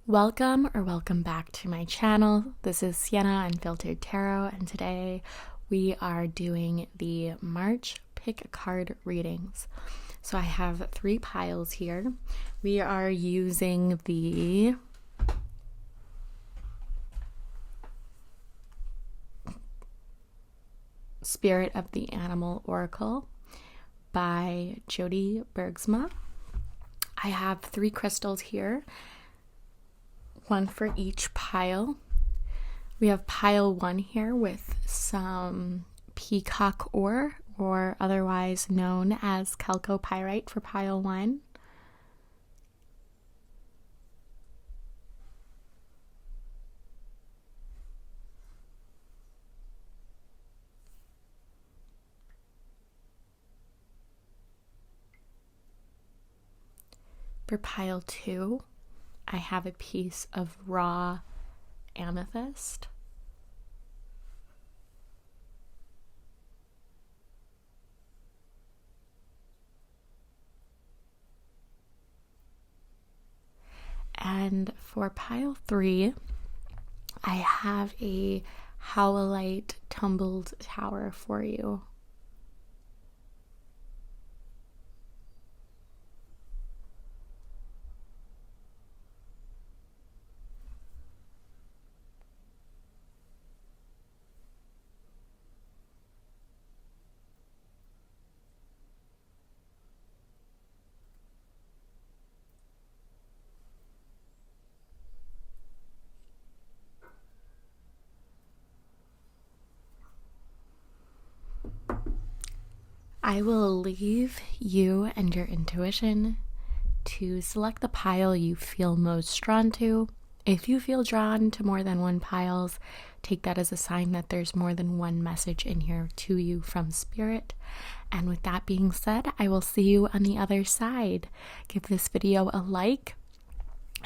Welcome back to my channel. This is Sienna Unfiltered Tarot, and today we are doing the March pick card readings. So I have 3 piles here. We are using the Spirit of the Animal Oracle by Jody Bergsma. I have 3 crystals here, one for each pile. We have pile 1 here with some Peacock Ore, or otherwise known as chalcopyrite for pile 1. For pile 2, I have a piece of raw amethyst. And for pile 3, I have a Howlite Tower for you. I will leave you and your intuition to select the pile you feel most drawn to. If you feel drawn to more than one piles, take that as a sign that there's more than one message in here to you from Spirit. And with that being said, I will see you on the other side. Give this video a like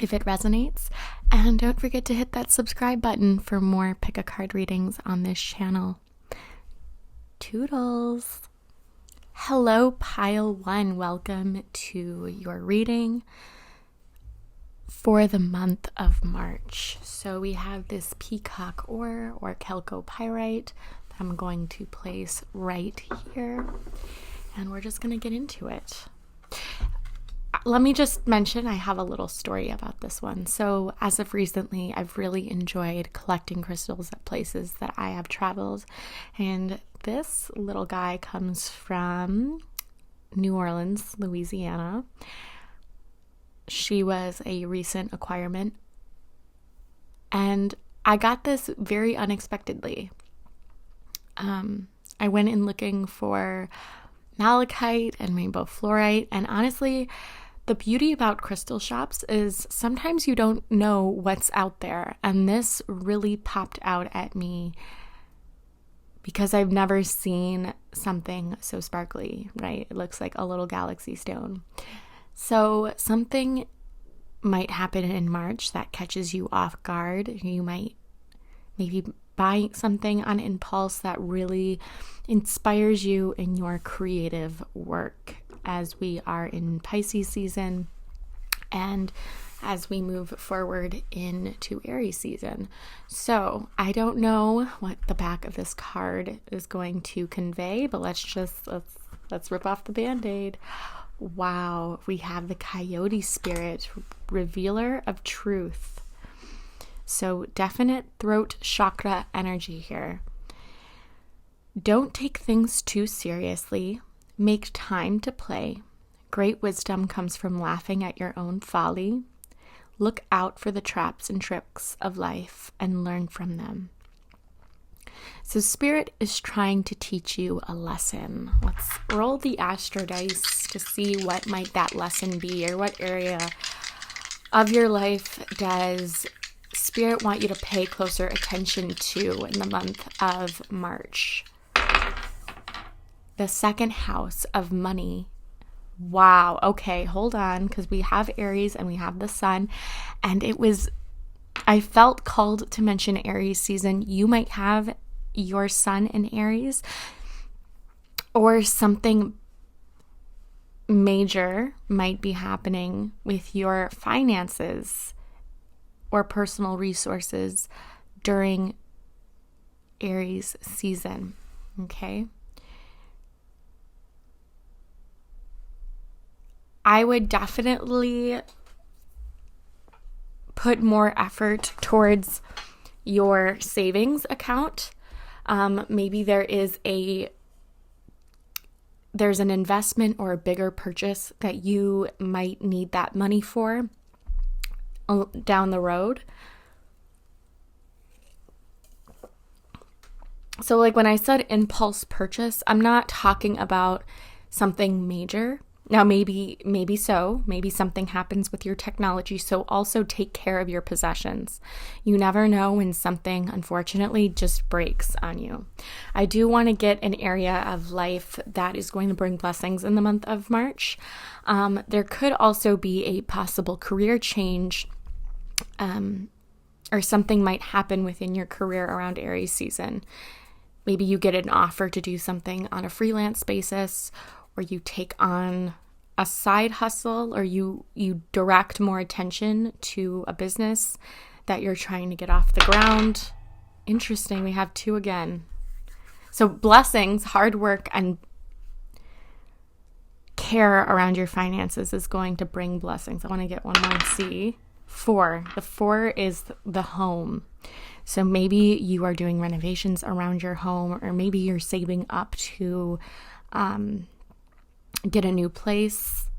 if it resonates, and don't forget to hit that subscribe button for more pick a card readings on this channel. Toodles! Hello, pile 1. Welcome to your reading for the month of March. So we have this Peacock Ore or chalcopyrite that I'm going to place right here, and we're just going to get into it. Let me just mention I have a little story about this one. So as of recently, I've really enjoyed collecting crystals at places that I have traveled, and this little guy comes from New Orleans, Louisiana. She was a recent acquirement, and I got this very unexpectedly. I went in looking for malachite and rainbow fluorite, and honestly, the beauty about crystal shops is sometimes you don't know what's out there, and this really popped out at me because I've never seen something so sparkly, right? It looks like a little galaxy stone. So something might happen in March that catches you off guard. You might maybe buy something on impulse that really inspires you in your creative work as we are in Pisces season and as we move forward into Aries season. So I don't know what the back of this card is going to convey, but let's rip off the band-aid. Wow, we have the Coyote Spirit, revealer of truth. So definite throat chakra energy here. Don't take things too seriously. Make time to play. Great wisdom comes from laughing at your own folly. Look out for the traps and tricks of life and learn from them. So Spirit is trying to teach you a lesson. Let's roll the astro dice to see what might that lesson be, or what area of your life does Spirit want you to pay closer attention to in the month of March. The second house of money. Wow. Okay, hold on, because we have Aries and we have the sun, and I felt called to mention Aries season. You might have your sun in Aries, or something major might be happening with your finances or personal resources during Aries season, okay? I would definitely put more effort towards your savings account. Maybe there's an investment or a bigger purchase that you might need that money for down the road. So like when I said impulse purchase, I'm not talking about something major. Now, maybe something happens with your technology, so also take care of your possessions. You never know when something, unfortunately, just breaks on you. I do want to get an area of life that is going to bring blessings in the month of March. There could also be a possible career change, or something might happen within your career around Aries season. Maybe you get an offer to do something on a freelance basis, or you take on a side hustle, or you direct more attention to a business that you're trying to get off the ground. Interesting, we have 2 again. So blessings, hard work, and care around your finances is going to bring blessings. I want to get one more and see. 4. The 4 is the home. So maybe you are doing renovations around your home, or maybe you're saving up to get a new place.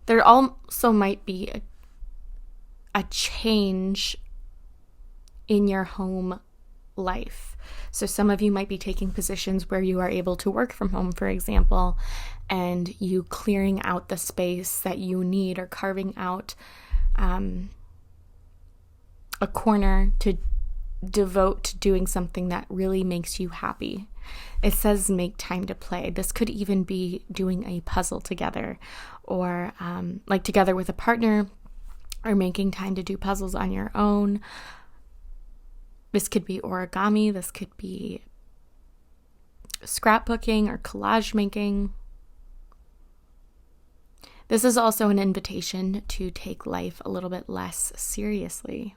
There also might be a change in your home life. So some of you might be taking positions where you are able to work from home, for example, and you clearing out the space that you need, or carving out a corner to devote to doing something that really makes you happy. It says make time to play. This could even be doing a puzzle together, or like together with a partner, or making time to do puzzles on your own. This could be origami. This could be scrapbooking or collage making. This is also an invitation to take life a little bit less seriously,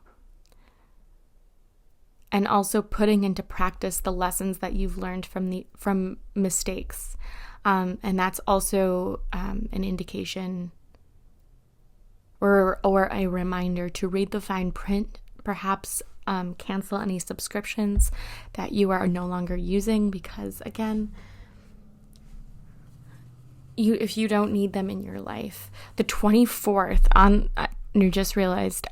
and also putting into practice the lessons that you've learned from mistakes. And that's also an indication or a reminder to read the fine print, perhaps cancel any subscriptions that you are no longer using, because again, if you don't need them in your life. The 24th, I just realized,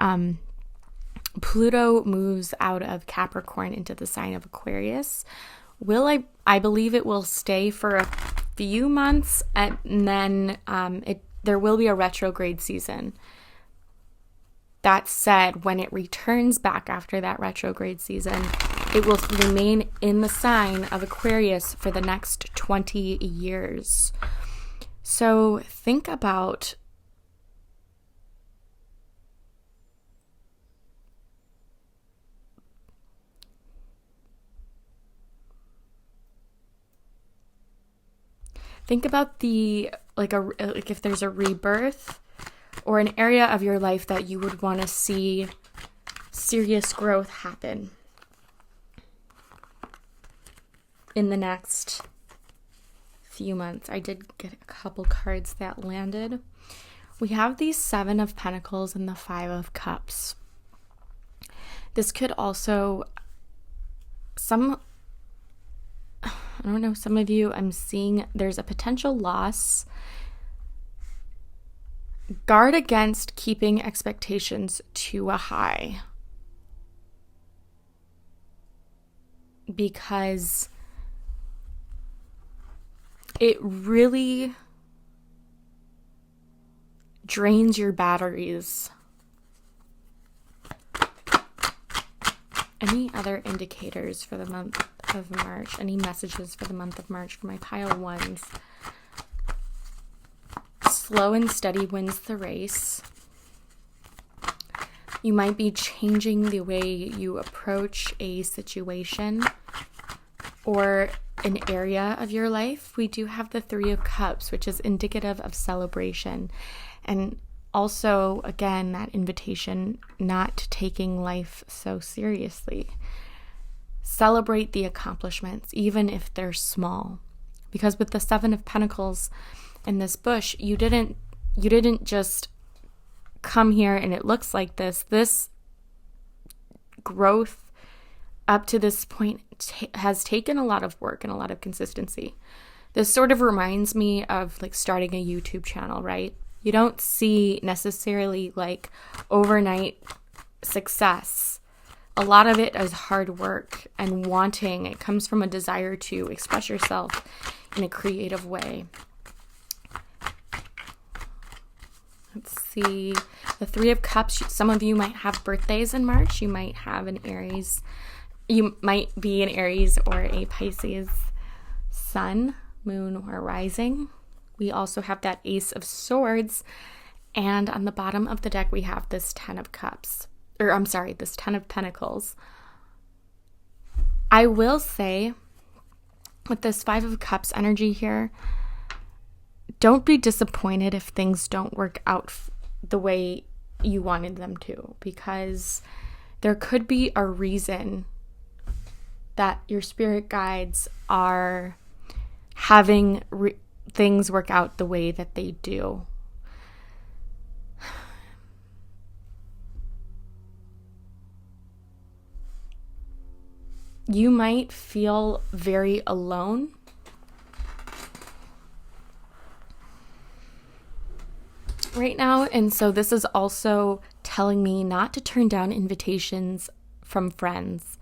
Pluto moves out of Capricorn into the sign of Aquarius. I believe it will stay for a few months, and then there will be a retrograde season. That said, when it returns back after that retrograde season, it will remain in the sign of Aquarius for the next 20 years. So think about if there's a rebirth or an area of your life that you would want to see serious growth happen in the next few months. I did get a couple cards that landed. We have the 7 of Pentacles and the 5 of Cups. This could also, some of you, I'm seeing there's a potential loss. Guard against keeping expectations too high, because it really drains your batteries. Any other indicators for the month of March? Any messages for the month of March for my pile of ones? Slow and steady wins the race. You might be changing the way you approach a situation or an area of your life. We do have the 3 of Cups, which is indicative of celebration. And also, again, that invitation not taking life so seriously. Celebrate the accomplishments, even if they're small. Because with the Seven of Pentacles in this bush, you didn't just come here and it looks like this. This growth up to this point has taken a lot of work and a lot of consistency. This sort of reminds me of like starting a YouTube channel, right? You don't see necessarily like overnight success. A lot of it is hard work and wanting. It comes from a desire to express yourself in a creative way. Let's see. The Three of Cups. Some of you might have birthdays in March. You might have an Aries. You might be an Aries or a Pisces sun, moon, or rising. We also have that Ace of Swords. And on the bottom of the deck, we have this Ten of Cups. This Ten of Pentacles. I will say, with this Five of Cups energy here, don't be disappointed if things don't work out the way you wanted them to, because there could be a reason that your spirit guides are having things work out the way that they do. You might feel very alone. Right now, and so this is also telling me not to turn down invitations from friends.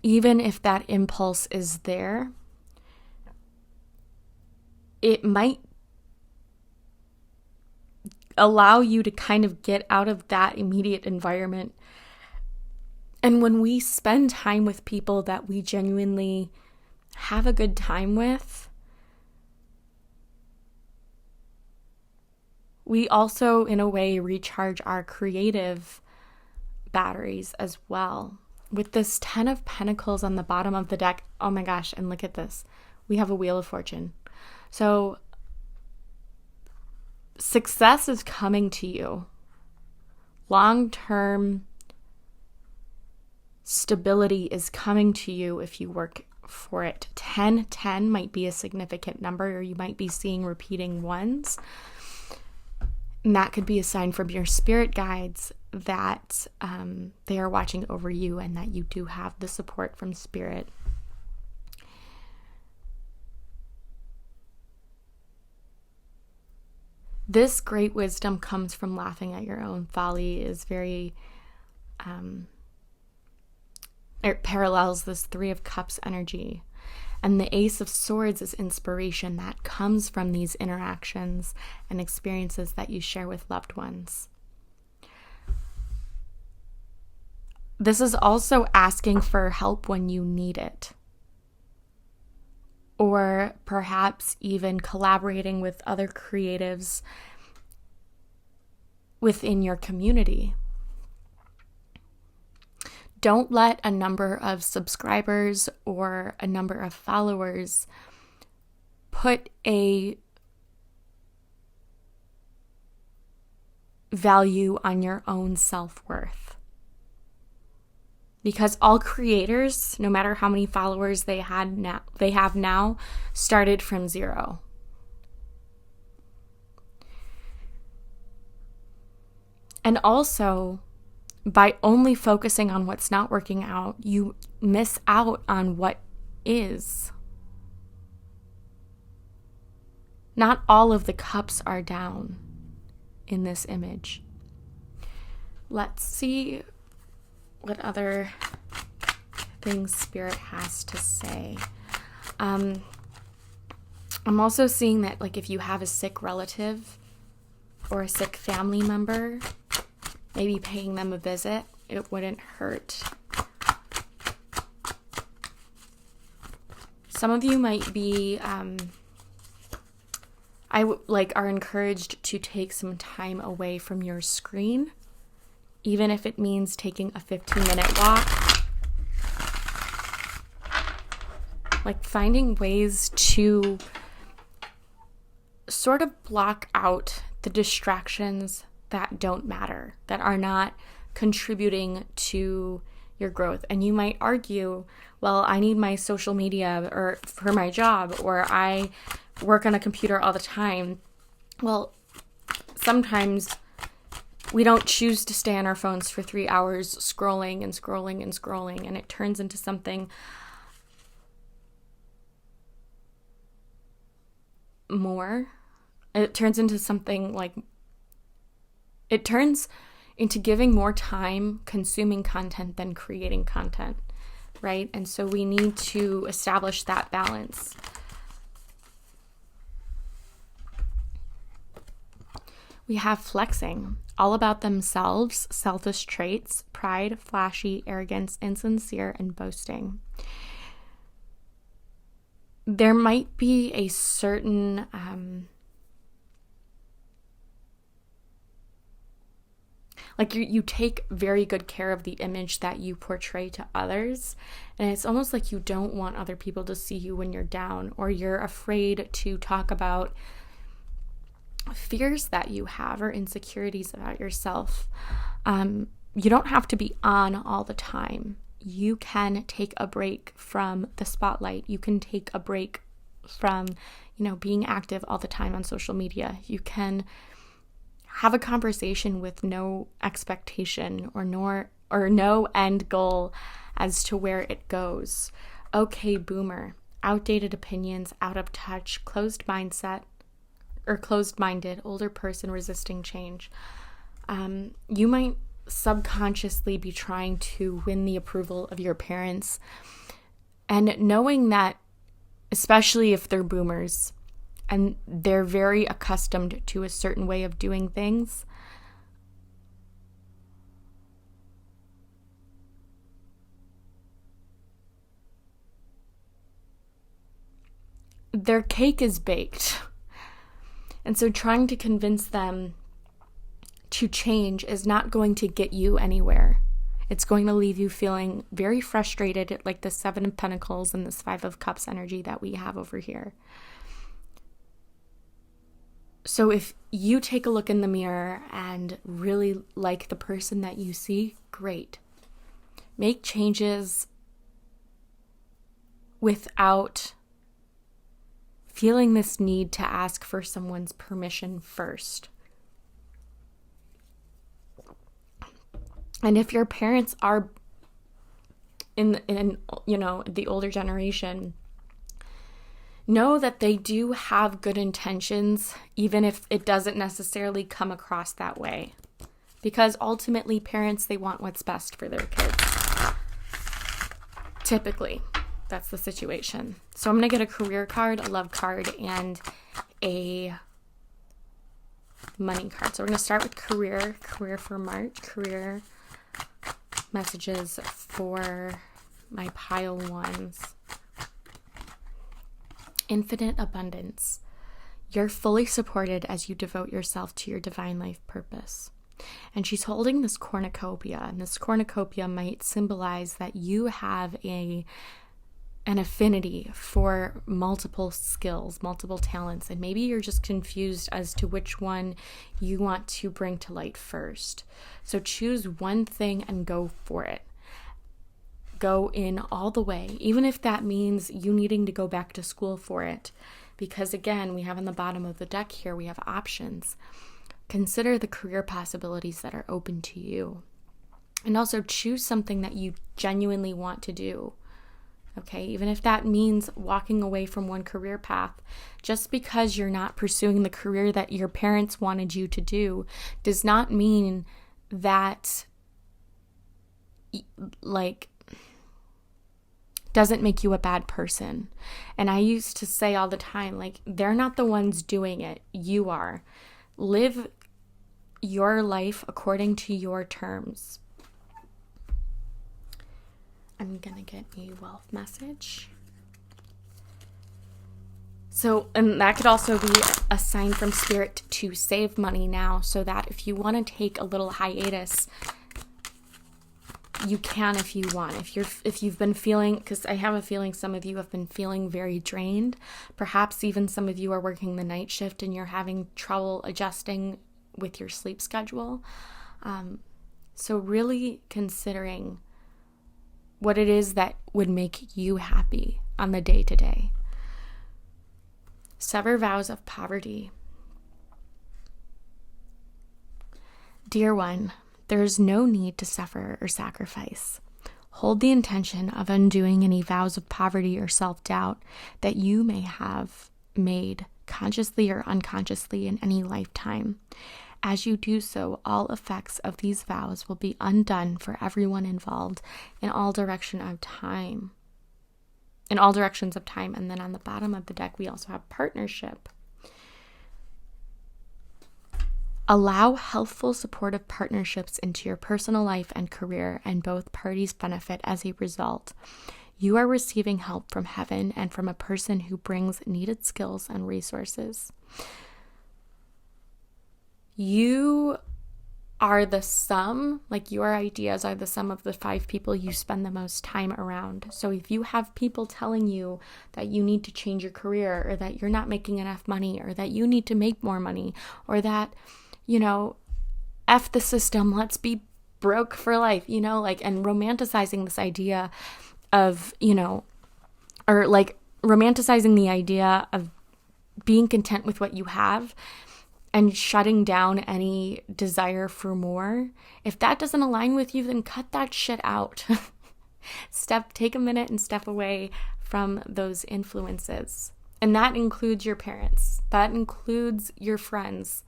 Even if that impulse is there, it might allow you to kind of get out of that immediate environment. And when we spend time with people that we genuinely have a good time with, we also, in a way, recharge our creative batteries as well. With this Ten of Pentacles on the bottom of the deck, oh my gosh, and look at this. We have a Wheel of Fortune. So success is coming to you. Long-term stability is coming to you if you work for it. 10 might be a significant number, or you might be seeing repeating ones. And that could be a sign from your spirit guides that they are watching over you and that you do have the support from spirit. This great wisdom comes from laughing at your own folly. Is very, it parallels this Three of Cups energy. And the Ace of Swords is inspiration that comes from these interactions and experiences that you share with loved ones. This is also asking for help when you need it. Or perhaps even collaborating with other creatives within your community. Don't let a number of subscribers or a number of followers put a value on your own self-worth. Because all creators, no matter how many followers they have now, started from zero. And also, by only focusing on what's not working out, you miss out on what is. Not all of the cups are down in this image. Let's see what other things Spirit has to say. I'm also seeing that, like, if you have a sick relative or a sick family member, maybe paying them a visit, it wouldn't hurt. Some of you might be, are encouraged to take some time away from your screen, even if it means taking a 15-minute walk. Like finding ways to sort of block out the distractions that don't matter, that are not contributing to your growth. And you might argue, well, I need my social media or for my job, or I work on a computer all the time. Well, sometimes we don't choose to stay on our phones for 3 hours scrolling and scrolling and scrolling, and it turns into something more. It turns into something like, it turns into giving more time consuming content than creating content, right? And so we need to establish that balance. We have flexing, all about themselves, selfish traits, pride, flashy, arrogance, insincere, and boasting. There might be a certain you take very good care of the image that you portray to others, and it's almost like you don't want other people to see you when you're down, or you're afraid to talk about fears that you have or insecurities about yourself. You don't have to be on all the time. You can take a break from the spotlight. You can take a break from, being active all the time on social media. You can have a conversation with no expectation or no end goal as to where it goes. Okay, boomer, outdated opinions, out of touch, closed closed-minded, older person resisting change. You might subconsciously be trying to win the approval of your parents, and knowing that, especially if they're boomers and they're very accustomed to a certain way of doing things, their cake is baked. And so trying to convince them to change is not going to get you anywhere. It's going to leave you feeling very frustrated, like the 7 of Pentacles and this 5 of Cups energy that we have over here. So if you take a look in the mirror and really like the person that you see, great. Make changes without feeling this need to ask for someone's permission first. And if your parents are in the older generation, know that they do have good intentions, even if it doesn't necessarily come across that way. Because ultimately, parents, they want what's best for their kids. Typically, that's the situation. So I'm going to get a career card, a love card, and a money card. So we're going to start with career for March, career messages for my pile ones. Infinite abundance. You're fully supported as you devote yourself to your divine life purpose. And she's holding this cornucopia, and this cornucopia might symbolize that you have an affinity for multiple skills, multiple talents, and maybe you're just confused as to which one you want to bring to light first. So choose one thing and go for it. Go in all the way, even if that means you needing to go back to school for it. Because again, we have on the bottom of the deck here, we have options. Consider the career possibilities that are open to you. And also choose something that you genuinely want to do. Okay, even if that means walking away from one career path. Just because you're not pursuing the career that your parents wanted you to do does not mean that, doesn't make you a bad person. And I used to say all the time, they're not the ones doing it. You are. Live your life according to your terms. I'm going to get a wealth message. So, and that could also be a sign from Spirit to save money now, so that if you want to take a little hiatus you can if you want. If you've been feeling, because I have a feeling some of you have been feeling very drained. Perhaps even some of you are working the night shift and you're having trouble adjusting with your sleep schedule. So really considering what it is that would make you happy on the day-to-day. Sever vows of poverty. Dear one, there is no need to suffer or sacrifice. Hold the intention of undoing any vows of poverty or self-doubt that you may have made consciously or unconsciously in any lifetime. As you do so, all effects of these vows will be undone for everyone involved in all directions of time. And then on the bottom of the deck, we also have partnership. Allow healthful, supportive partnerships into your personal life and career, and both parties benefit as a result. You are receiving help from heaven and from a person who brings needed skills and resources. You are the sum, like your ideas are the sum of the 5 people you spend the most time around. So if you have people telling you that you need to change your career, or that you're not making enough money, or that you need to make more money, or that, F the system, let's be broke for life, and romanticizing this idea of, or like romanticizing the idea of being content with what you have and shutting down any desire for more. If that doesn't align with you, then cut that shit out. Take a minute and step away from those influences. And that includes your parents. That includes your friends.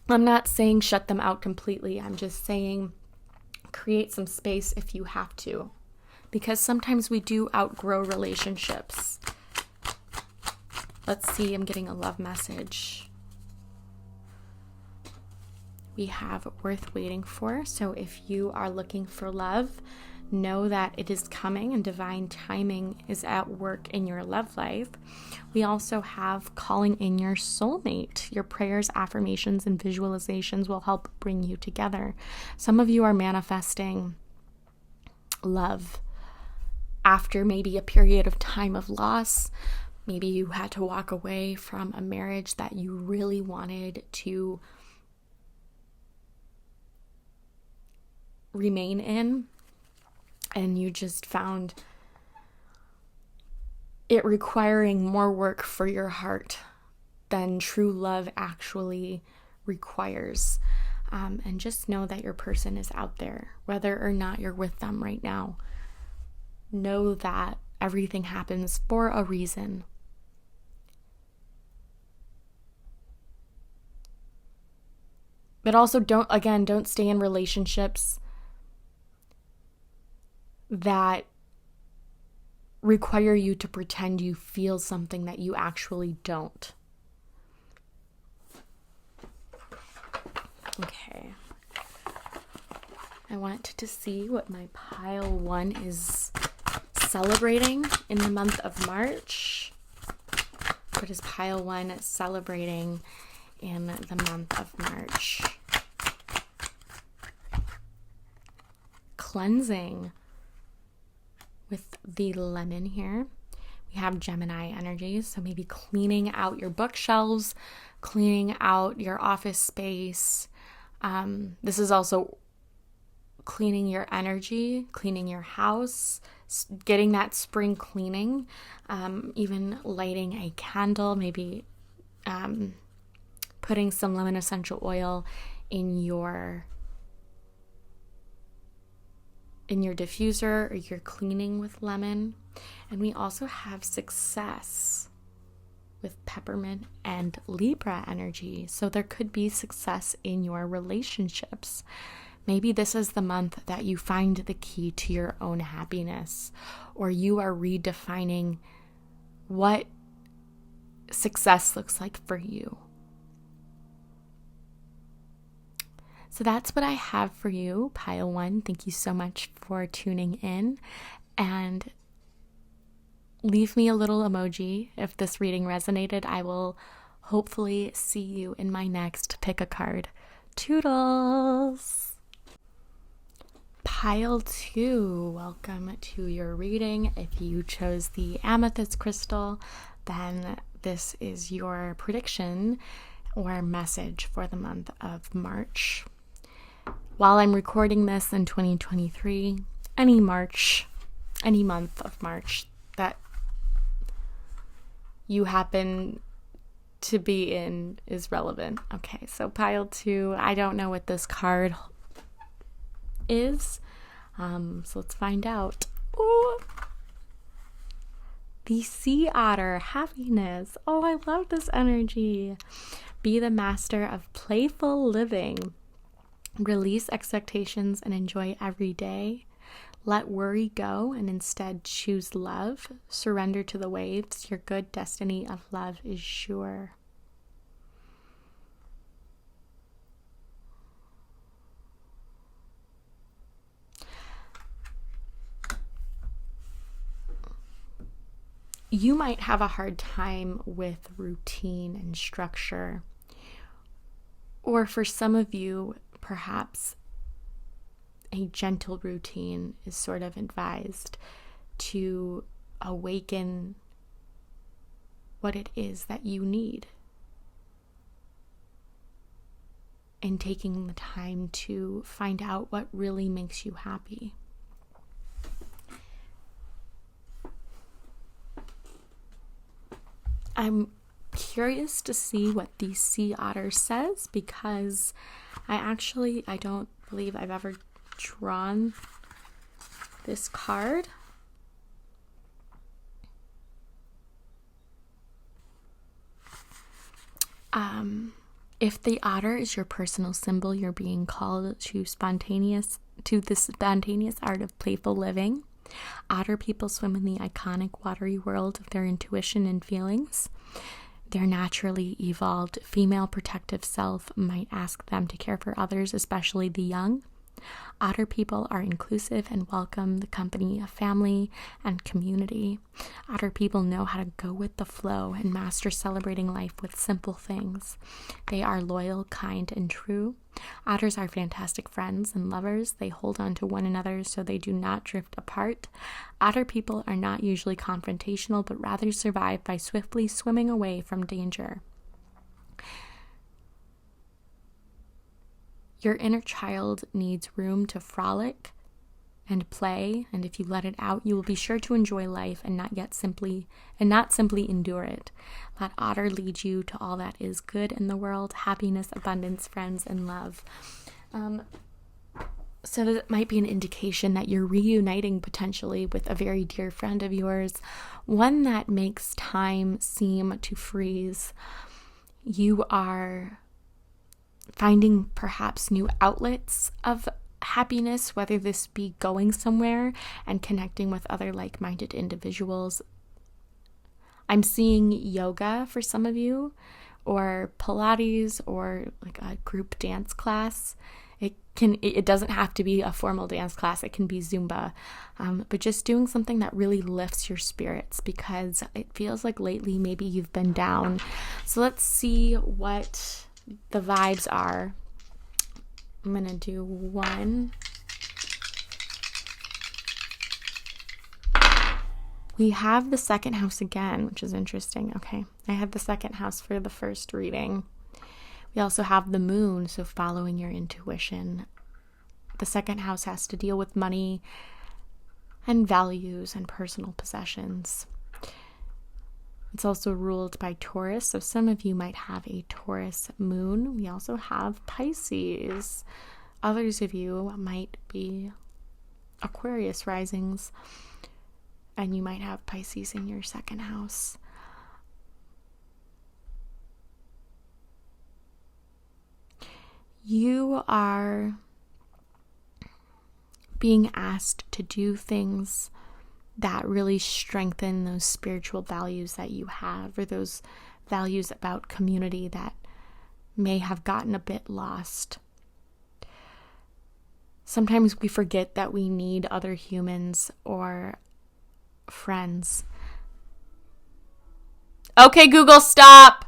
I'm not saying shut them out completely. I'm just saying create some space if you have to. Because sometimes we do outgrow relationships. Let's see, I'm getting a love message. We have worth waiting for. So if you are looking for love, know that it is coming and divine timing is at work in your love life. We also have calling in your soulmate. Your prayers, affirmations, and visualizations will help bring you together. Some of you are manifesting love after maybe a period of time of loss. Maybe you had to walk away from a marriage that you really wanted to remain in, and you just found it requiring more work for your heart than true love actually requires. And just know that your person is out there, whether or not you're with them right now. Know that everything happens for a reason. But also don't stay in relationships that require you to pretend you feel something that you actually don't. Okay. I want to see what my pile 1 is celebrating in the month of March. What is pile 1 celebrating in the month of March? Cleansing with the lemon here. We have Gemini energies, so maybe cleaning out your bookshelves, cleaning out your office space. This is also cleaning your energy, cleaning your house, getting that spring cleaning, even lighting a candle, maybe putting some lemon essential oil in your diffuser, or you're cleaning with lemon. And we also have success with peppermint and Libra energy. So there could be success in your relationships. Maybe this is the month that you find the key to your own happiness, or you are redefining what success looks like for you. So that's what I have for you, pile 1. Thank you so much for tuning in, and leave me a little emoji if this reading resonated. I will hopefully see you in my next pick a card. Toodles! Pile 2, welcome to your reading. If you chose the Amethyst crystal, then this is your prediction or message for the month of March. While I'm recording this in 2023, any month of March that you happen to be in is relevant. Okay, so pile 2, I don't know what this card is, so let's find out. Ooh. The sea otter, happiness. Oh, I love this energy. Be the master of playful living. Release expectations and enjoy every day. Let worry go and instead choose love. Surrender to the waves. Your good destiny of love is sure. You might have a hard time with routine and structure. Or for some of you, perhaps a gentle routine is sort of advised to awaken what it is that you need. And taking the time to find out what really makes you happy. I'm curious to see what the sea otter says because I don't believe I've ever drawn this card. If the otter is your personal symbol, you're being called to the spontaneous art of playful living. Otter people swim in the iconic watery world of their intuition and feelings. Their naturally evolved female protective self might ask them to care for others, especially the young. Otter people are inclusive and welcome the company of family and community. Otter people know how to go with the flow and master celebrating life with simple things. They are loyal, kind, and true. Otters are fantastic friends and lovers. They hold on to one another so they do not drift apart. Otter people are not usually confrontational, but rather survive by swiftly swimming away from danger. Your inner child needs room to frolic and play, and if you let it out, you will be sure to enjoy life and not simply endure it. Let otter lead you to all that is good in the world: happiness, abundance, friends, and love. So that might be an indication that you're reuniting potentially with a very dear friend of yours, one that makes time seem to freeze. You are finding perhaps new outlets of happiness, whether this be going somewhere and connecting with other like-minded individuals. I'm seeing yoga for some of you, or Pilates, or like a group dance class. It doesn't have to be a formal dance class. It can be Zumba, but just doing something that really lifts your spirits, because it feels like lately maybe you've been down. So let's see what the vibes are. I'm gonna do one. We have the second house again, which is interesting. Okay, I had the second house for the first reading. We also have the moon, so following your intuition. The second house has to deal with money and values and personal possessions. It's also ruled by Taurus, so some of you might have a Taurus moon. We also have Pisces. Others of you might be Aquarius risings, and you might have Pisces in your second house. You are being asked to do things that really strengthen those spiritual values that you have, or those values about community that may have gotten a bit lost. Sometimes we forget that we need other humans or friends. Okay, Google, stop!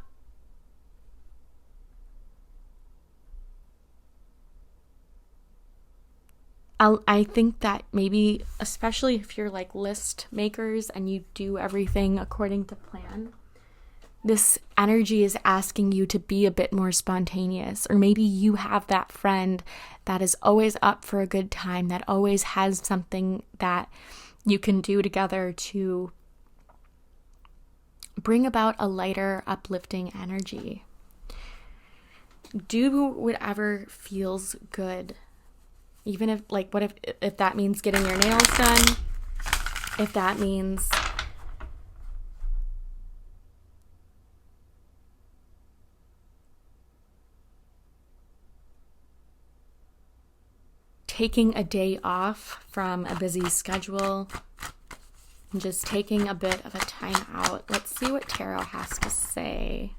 I think that maybe, especially if you're like list makers and you do everything according to plan, this energy is asking you to be a bit more spontaneous. Or maybe you have that friend that is always up for a good time, that always has something that you can do together to bring about a lighter, uplifting energy. Do whatever feels good. Even if, like, what if that means getting your nails done? If that means taking a day off from a busy schedule and just taking a bit of a time out. Let's see what tarot has to say.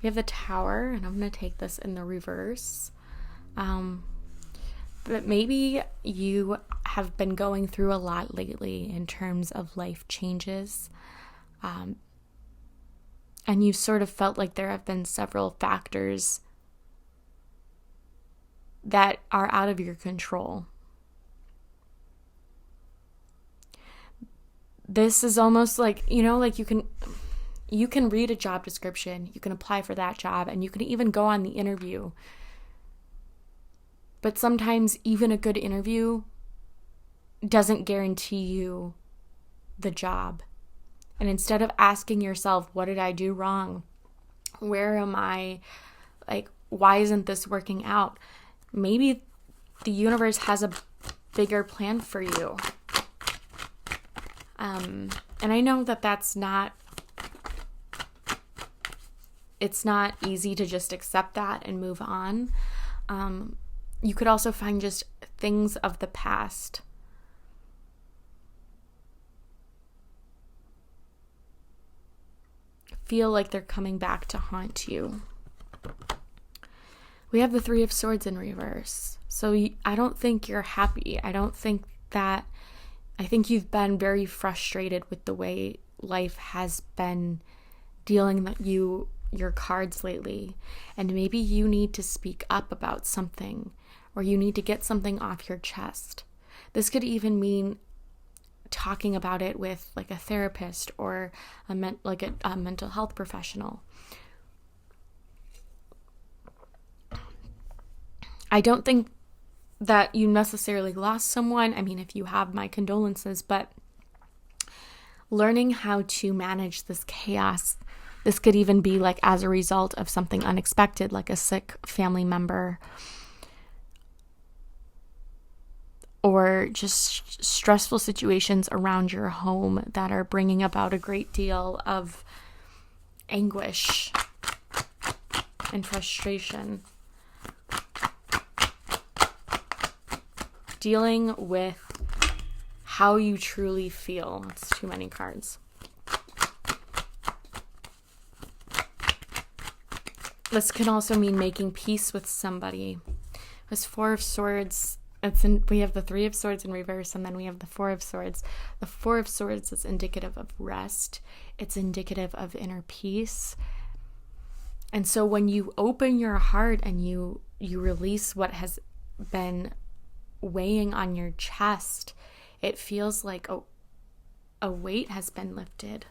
We have the Tower, and I'm going to take this in the reverse. But maybe you have been going through a lot lately in terms of life changes. And you sort of felt like there have been several factors that are out of your control. This is almost like, like you can read a job description, you can apply for that job, and you can even go on the interview. But sometimes even a good interview doesn't guarantee you the job. And instead of asking yourself, what did I do wrong? Where am I? Like, why isn't this working out? Maybe the universe has a bigger plan for you. And I know that it's not easy to just accept that and move on. You could also find just things of the past. Feel like they're coming back to haunt you. We have the Three of Swords in reverse. So I don't think you're happy. I think you've been very frustrated with the way life has been dealing with your cards lately. And maybe you need to speak up about something, or you need to get something off your chest. This could even mean talking about it with like a therapist or a mental health professional. I don't think that you necessarily lost someone. I mean, if you have, my condolences, but learning how to manage this chaos. This could even be like as a result of something unexpected, like a sick family member, or just stressful situations around your home that are bringing about a great deal of anguish and frustration. Dealing with how you truly feel. That's too many cards. This can also mean making peace with somebody. This Four of Swords, we have the Three of Swords in reverse, and then we have the Four of Swords. The Four of Swords is indicative of rest. It's indicative of inner peace. And so when you open your heart and you release what has been weighing on your chest, it feels like a weight has been lifted.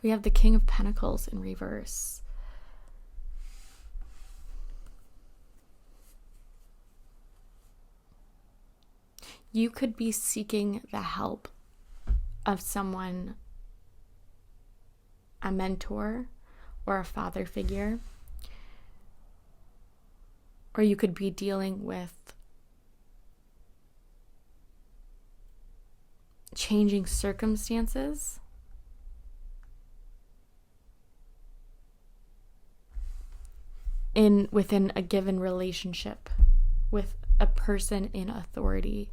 We have the King of Pentacles in reverse. You could be seeking the help of someone, a mentor or a father figure, or you could be dealing with changing circumstances. Within a given relationship with a person in authority.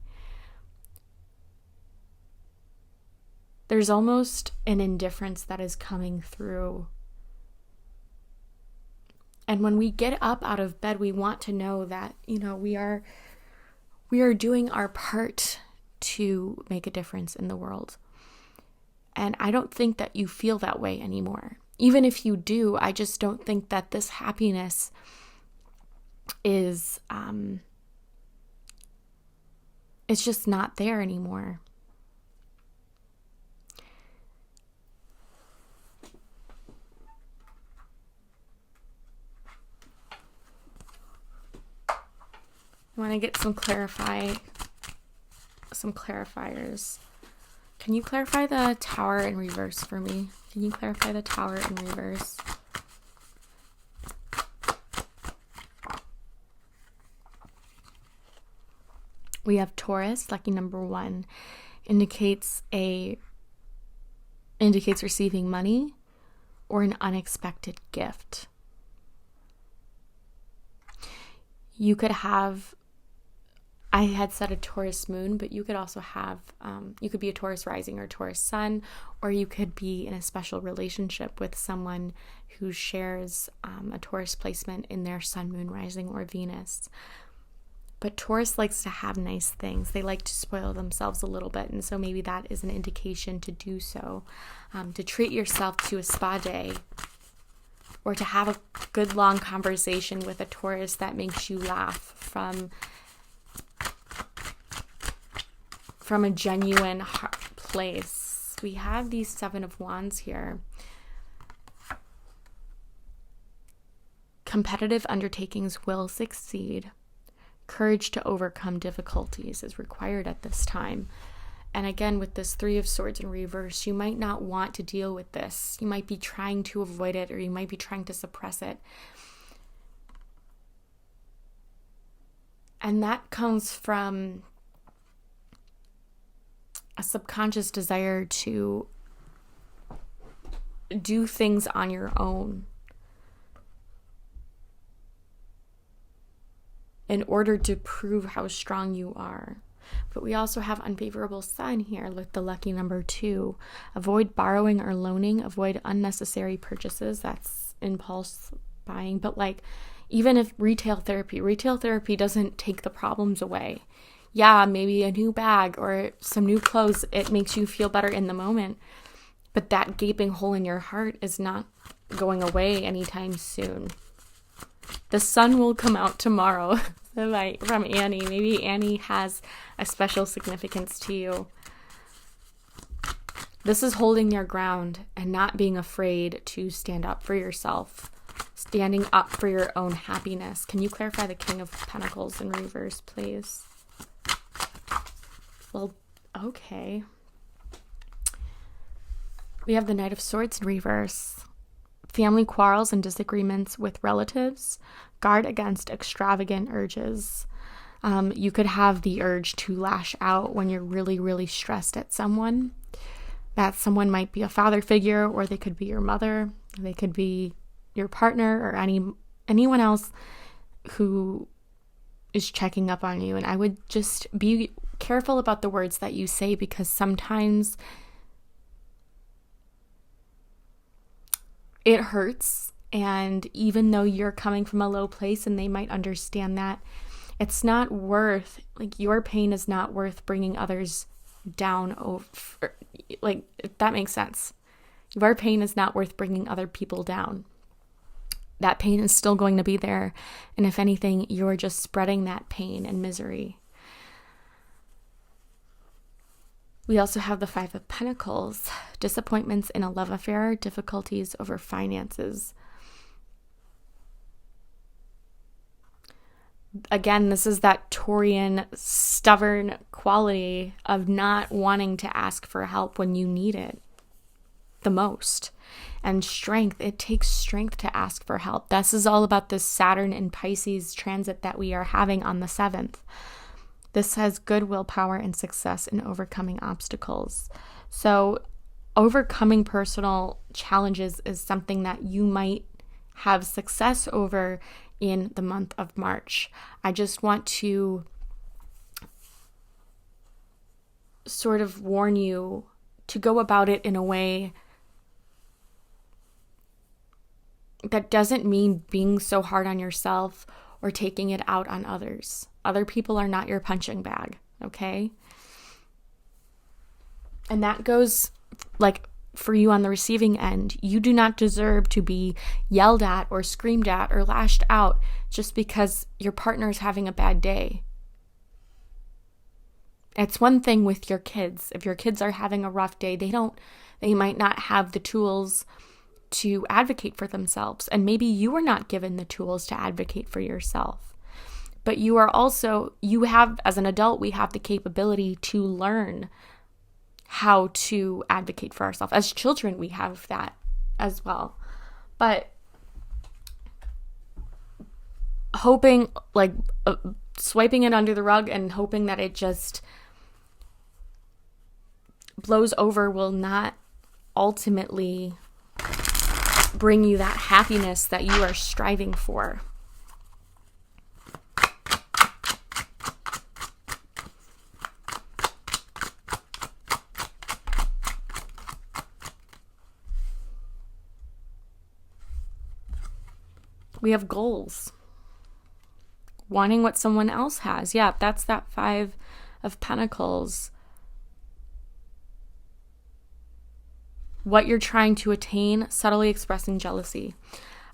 There's almost an indifference that is coming through And when we get up out of bed, we want to know that, we are doing our part to make a difference in the world. And I don't think that you feel that way anymore. Even if you do, I just don't think that this happiness is, it's just not there anymore. I want to get some clarifiers. Can you clarify the Tower in reverse for me? Can you clarify the Tower in reverse? We have Taurus, lucky number 1, indicates receiving money or an unexpected gift. You could have, I had said a Taurus moon, but you could also have, you could be a Taurus rising or Taurus sun, or you could be in a special relationship with someone who shares a Taurus placement in their sun, moon, rising, or Venus. But Taurus likes to have nice things. They like to spoil themselves a little bit, and so maybe that is an indication to do so, to treat yourself to a spa day, or to have a good long conversation with a Taurus that makes you laugh from a genuine place. We have these 7 of Wands here. Competitive undertakings will succeed. Courage to overcome difficulties is required at this time. And again, with this 3 of Swords in reverse, you might not want to deal with this. You might be trying to avoid it, or you might be trying to suppress it. And that comes from a subconscious desire to do things on your own in order to prove how strong you are. But we also have unfavorable sun here with the lucky number 2. Avoid borrowing or loaning. Avoid unnecessary purchases. That's impulse buying. But even if retail therapy doesn't take the problems away. Yeah, maybe a new bag or some new clothes, it makes you feel better in the moment. But that gaping hole in your heart is not going away anytime soon. The sun will come out tomorrow. From Annie. Maybe Annie has a special significance to you. This is holding your ground and not being afraid to stand up for yourself. Standing up for your own happiness. Can you clarify the King of Pentacles in reverse, please? Well, okay. We have the Knight of Swords in reverse. Family quarrels and disagreements with relatives. Guard against extravagant urges. You could have the urge to lash out when you're really, really stressed at someone. That someone might be a father figure, or they could be your mother. They could be your partner, or anyone else who is checking up on you. And I would just be careful about the words that you say, because sometimes it hurts. And even though you're coming from a low place and they might understand that, it's not worth, your pain is not worth bringing others down over, if that makes sense. Your pain is not worth bringing other people down. That pain is still going to be there. And if anything, you're just spreading that pain and misery. We also have the 5 of Pentacles. Disappointments in a love affair, difficulties over finances. Again, this is that Taurian stubborn quality of not wanting to ask for help when you need it the most. And strength, it takes strength to ask for help. This is all about this Saturn and Pisces transit that we are having on the 7th. This has good willpower and success in overcoming obstacles. So overcoming personal challenges is something that you might have success over in the month of March. I just want to sort of warn you to go about it in a way that doesn't mean being so hard on yourself or taking it out on others. Other people are not your punching bag, okay? And that goes like for you on the receiving end. You do not deserve to be yelled at or screamed at or lashed out just because your partner is having a bad day. It's one thing with your kids. If your kids are having a rough day, they might not have the tools to advocate for themselves. And maybe you are not given the tools to advocate for yourself. But you have, as an adult, we have the capability to learn how to advocate for ourselves. As children, we have that as well. But hoping, swiping it under the rug and hoping that it just blows over will not ultimately bring you that happiness that you are striving for. We have goals. Wanting what someone else has. Yeah, that's that 5 of Pentacles. What you're trying to attain, subtly expressing jealousy.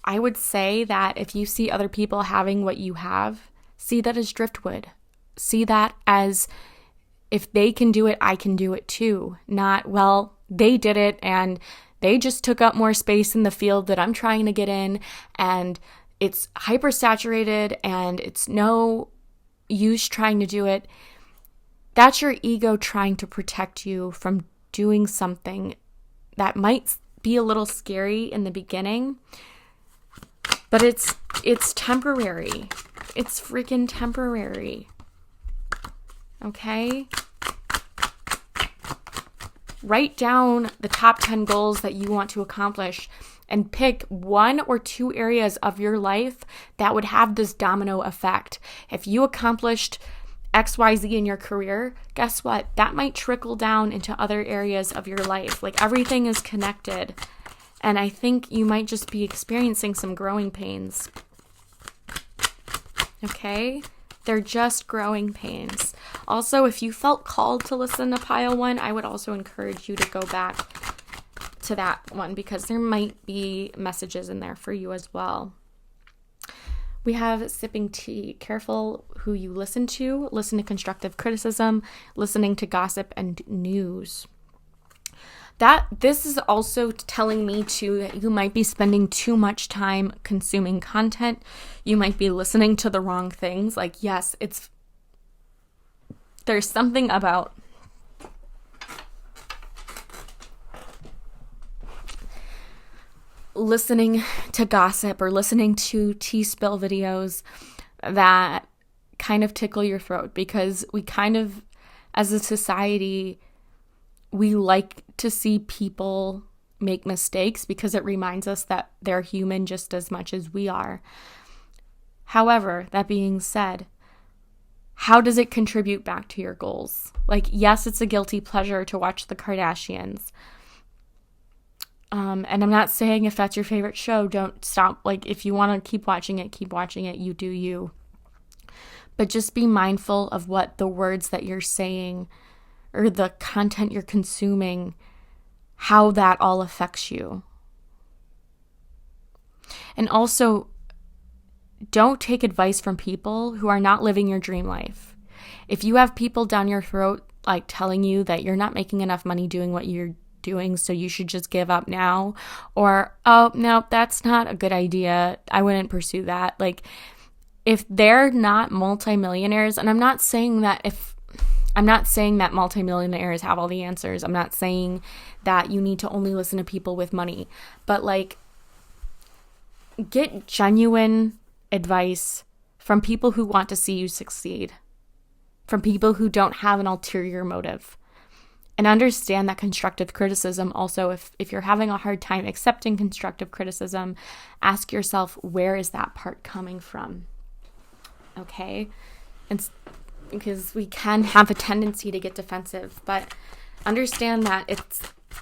I would say that if you see other people having what you have, see that as driftwood. See that as, if they can do it, I can do it too. Not, well, they did it and they just took up more space in the field that I'm trying to get in, and it's hypersaturated and it's no use trying to do it. That's your ego trying to protect you from doing something that might be a little scary in the beginning, but it's temporary. It's freaking temporary. Okay? Write down the top 10 goals that you want to accomplish and pick 1 or 2 areas of your life that would have this domino effect. If you accomplished XYZ in your career, guess what? That might trickle down into other areas of your life. Like, everything is connected. And I think you might just be experiencing some growing pains. Okay? They're just growing pains. Also, if you felt called to listen to pile 1, I would also encourage you to go back to that one, because there might be messages in there for you as well. We have sipping tea. Careful who you listen to. Listen to constructive criticism, listening to gossip and news. This is also telling me too that you might be spending too much time consuming content. You might be listening to the wrong things. Like, yes, there's something about listening to gossip or listening to tea spill videos that kind of tickle your throat, because we kind of, as a society, we like to see people make mistakes because it reminds us that they're human just as much as we are. However, that being said, how does it contribute back to your goals? Like, yes, it's a guilty pleasure to watch the Kardashians. And I'm not saying if that's your favorite show, don't stop. Like, if you want to keep watching it, you do you. But just be mindful of what the words that you're saying or the content you're consuming, how that all affects you. And also, don't take advice from people who are not living your dream life. If you have people down your throat, like, telling you that you're not making enough money doing what you're doing, so you should just give up now, or, oh, no, that's not a good idea, I wouldn't pursue that. Like, if they're not multimillionaires, and I'm not saying that multimillionaires have all the answers. I'm not saying that you need to only listen to people with money, but, like, get genuine advice from people who want to see you succeed, from people who don't have an ulterior motive. And understand that constructive criticism also, if you're having a hard time accepting constructive criticism, ask yourself, where is that part coming from? Okay? And because we can have a tendency to get defensive, but understand that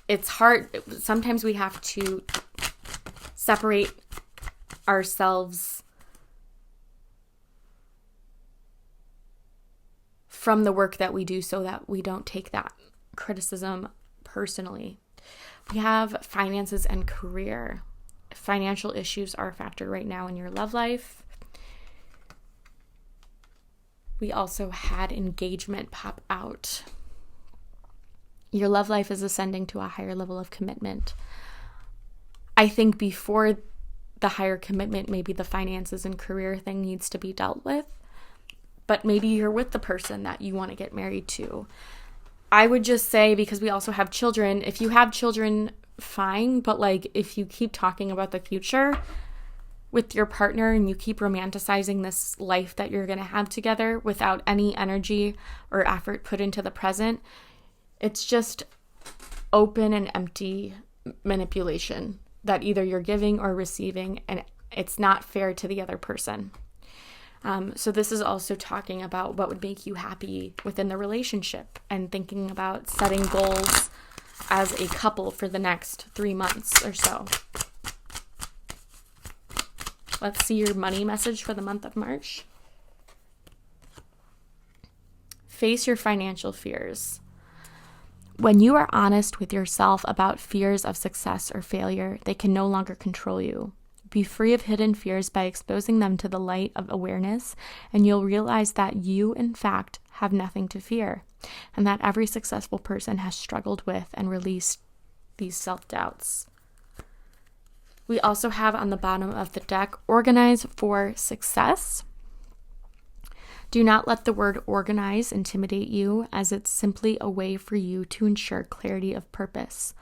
it's hard. Sometimes we have to separate ourselves from the work that we do so that we don't take that criticism personally. We have finances and career. Financial issues are a factor right now in your love life. We also had engagement pop out. Your love life is ascending to a higher level of commitment. I think before the higher commitment, maybe the finances and career thing needs to be dealt with. But maybe you're with the person that you want to get married to. I would just say, because we also have children, if you have children, fine. But like, if you keep talking about the future with your partner and you keep romanticizing this life that you're going to have together without any energy or effort put into the present, it's just open and empty manipulation that either you're giving or receiving, and it's not fair to the other person. So this is also talking about what would make you happy within the relationship and thinking about setting goals as a couple for the next 3 months or so. Let's see your money message for the month of March. Face your financial fears. When you are honest with yourself about fears of success or failure, they can no longer control you. Be free of hidden fears by exposing them to the light of awareness, and you'll realize that you, in fact, have nothing to fear, and that every successful person has struggled with and released these self-doubts. We also have on the bottom of the deck, organize for success. Do not let the word organize intimidate you, as it's simply a way for you to ensure clarity of purpose.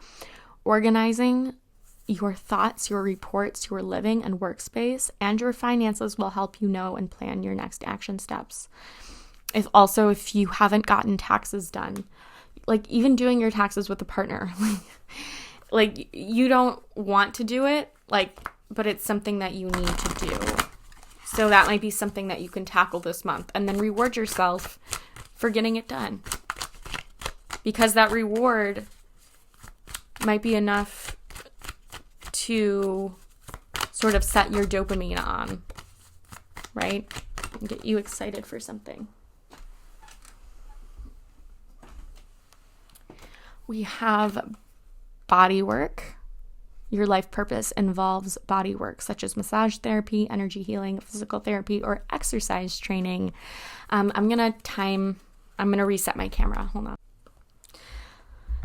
Organizing your thoughts, your reports, your living and workspace, and your finances will help you know and plan your next action steps. If you haven't gotten taxes done, like even doing your taxes with a partner, like you don't want to do it, but it's something that you need to do. So that might be something that you can tackle this month and then reward yourself for getting it done. Because that reward might be enough to sort of set your dopamine on, right? And get you excited for something. We have body work. Your life purpose involves body work, such as massage therapy, energy healing, physical therapy, or exercise training. I'm going to reset my camera. Hold on.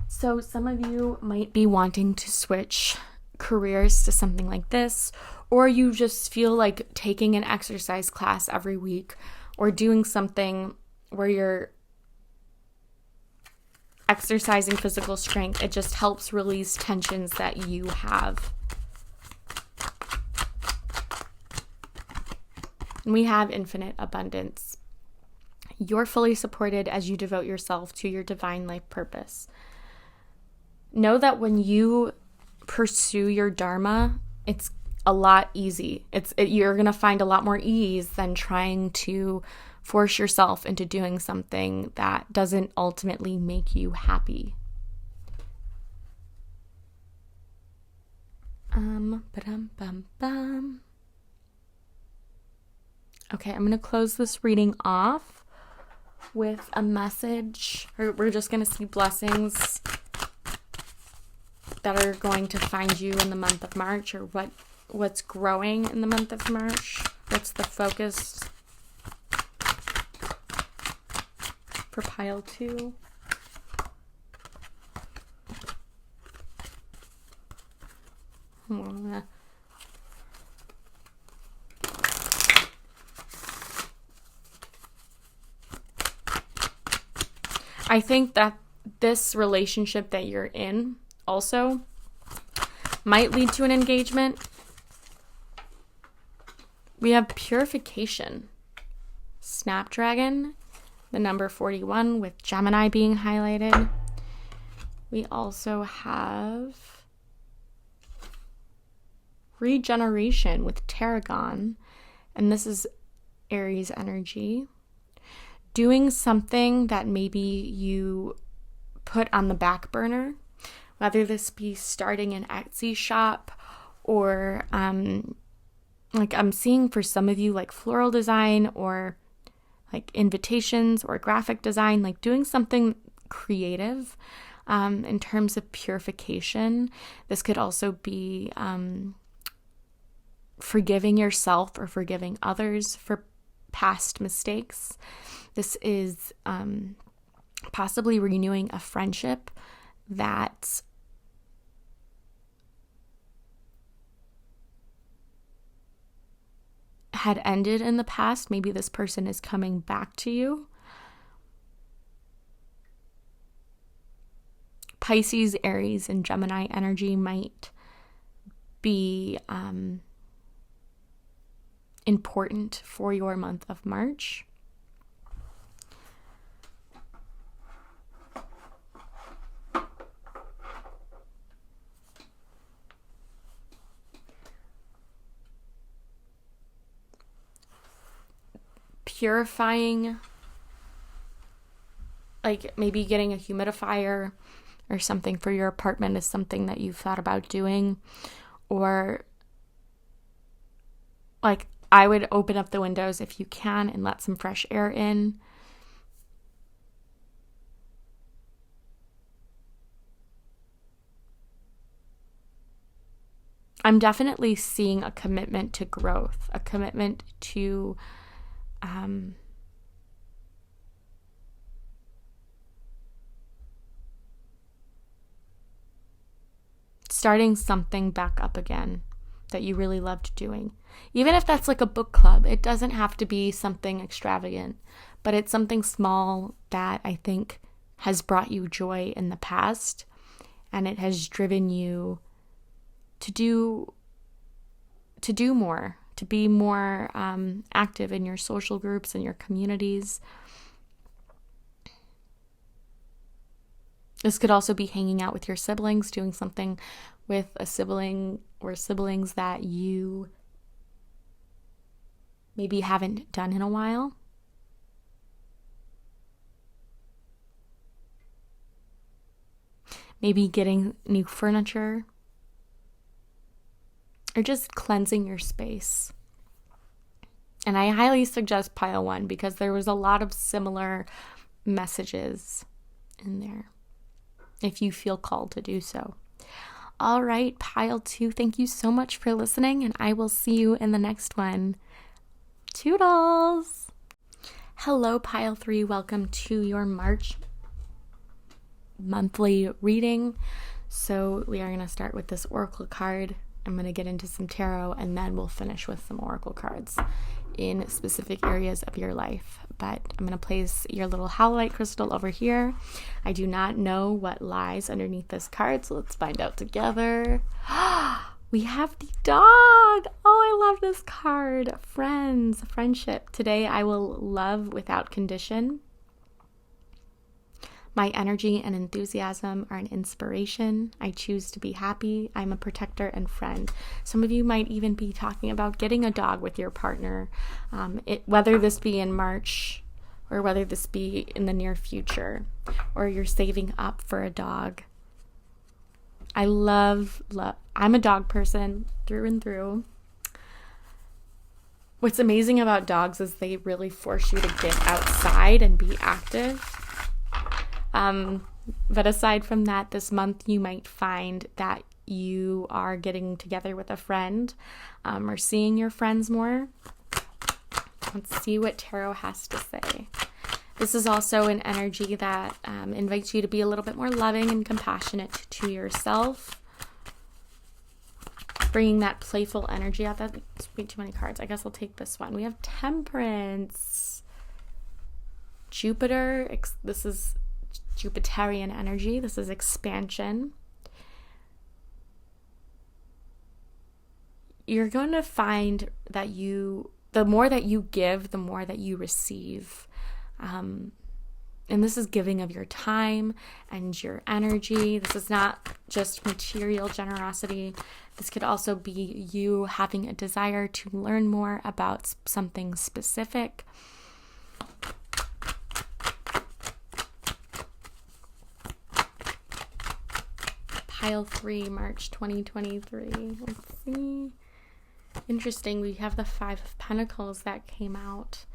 So some of you might be wanting to switch careers to something like this, or you just feel like taking an exercise class every week or doing something where you're exercising physical strength. It just helps release tensions that you have. And we have infinite abundance. You're fully supported as you devote yourself to your divine life purpose. Know that when you pursue your dharma, it's a lot easy. You're going to find a lot more ease than trying to force yourself into doing something that doesn't ultimately make you happy. Okay, I'm going to close this reading off with a message. We're just going to see blessings that are going to find you in the month of March, or what's growing in the month of March. What's the focus for pile 2? I think that this relationship that you're in also might lead to an engagement. We have purification, Snapdragon, the number 41 with Gemini being highlighted. We also have regeneration with Tarragon, and this is Aries energy. Doing something that maybe you put on the back burner, whether this be starting an Etsy shop or like I'm seeing for some of you like floral design or like invitations or graphic design, like doing something creative in terms of purification. This could also be forgiving yourself or forgiving others for past mistakes. This is possibly renewing a friendship that had ended in the past. Maybe this person is coming back to you. Pisces, Aries, and Gemini energy might be important for your month of March. Purifying, like maybe getting a humidifier or something for your apartment is something that you've thought about doing. Or like I would open up the windows if you can and let some fresh air in. I'm definitely seeing a commitment to growth, a commitment to starting something back up again that you really loved doing. Even if that's like a book club, it doesn't have to be something extravagant, but it's something small that I think has brought you joy in the past, and it has driven you to do more, to be more active in your social groups and your communities. This could also be hanging out with your siblings, doing something with a sibling or siblings that you maybe haven't done in a while. Maybe getting new furniture or just cleansing your space. And I highly suggest pile 1 because there was a lot of similar messages in there, if you feel called to do so. All right, pile 2, thank you so much for listening, and I will see you in the next one. Toodles! Hello, pile 3. Welcome to your March monthly reading. So we are going to start with this oracle card. I'm going to get into some tarot, and then we'll finish with some oracle cards in specific areas of your life. But I'm going to place your little howlite crystal over here. I do not know what lies underneath this card, so let's find out together. We have the dog. Oh, I love this card. Friends, friendship. Today I will love without condition. My energy and enthusiasm are an inspiration. I choose to be happy. I'm a protector and friend. Some of you might even be talking about getting a dog with your partner, whether this be in March or whether this be in the near future, or you're saving up for a dog. I love. I'm a dog person through and through. What's amazing about dogs is they really force you to get outside and be active. But aside from that, this month you might find that you are getting together with a friend, or seeing your friends more. Let's see what tarot has to say. This is also an energy that invites you to be a little bit more loving and compassionate to yourself. Bringing that playful energy out. That's way too many cards. I guess I'll take this one. We have Temperance. Jupiter. This is Jupiterian energy. This is expansion. You're going to find that the more that you give, the more that you receive. And this is giving of your time and your energy. This is not just material generosity. This could also be you having a desire to learn more about something specific. Pile 3, March 2023. Let's see. Interesting. We have the Five of Pentacles that came out.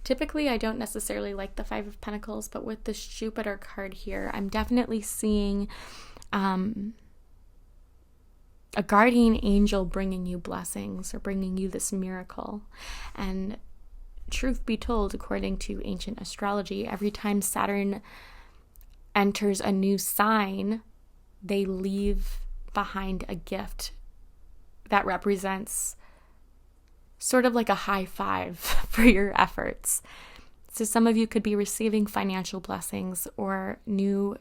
Typically, I don't necessarily like the Five of Pentacles, but with this Jupiter card here, I'm definitely seeing a guardian angel bringing you blessings or bringing you this miracle. And truth be told, according to ancient astrology, every time Saturn enters a new sign, they leave behind a gift that represents sort of like a high five for your efforts. So some of you could be receiving financial blessings or new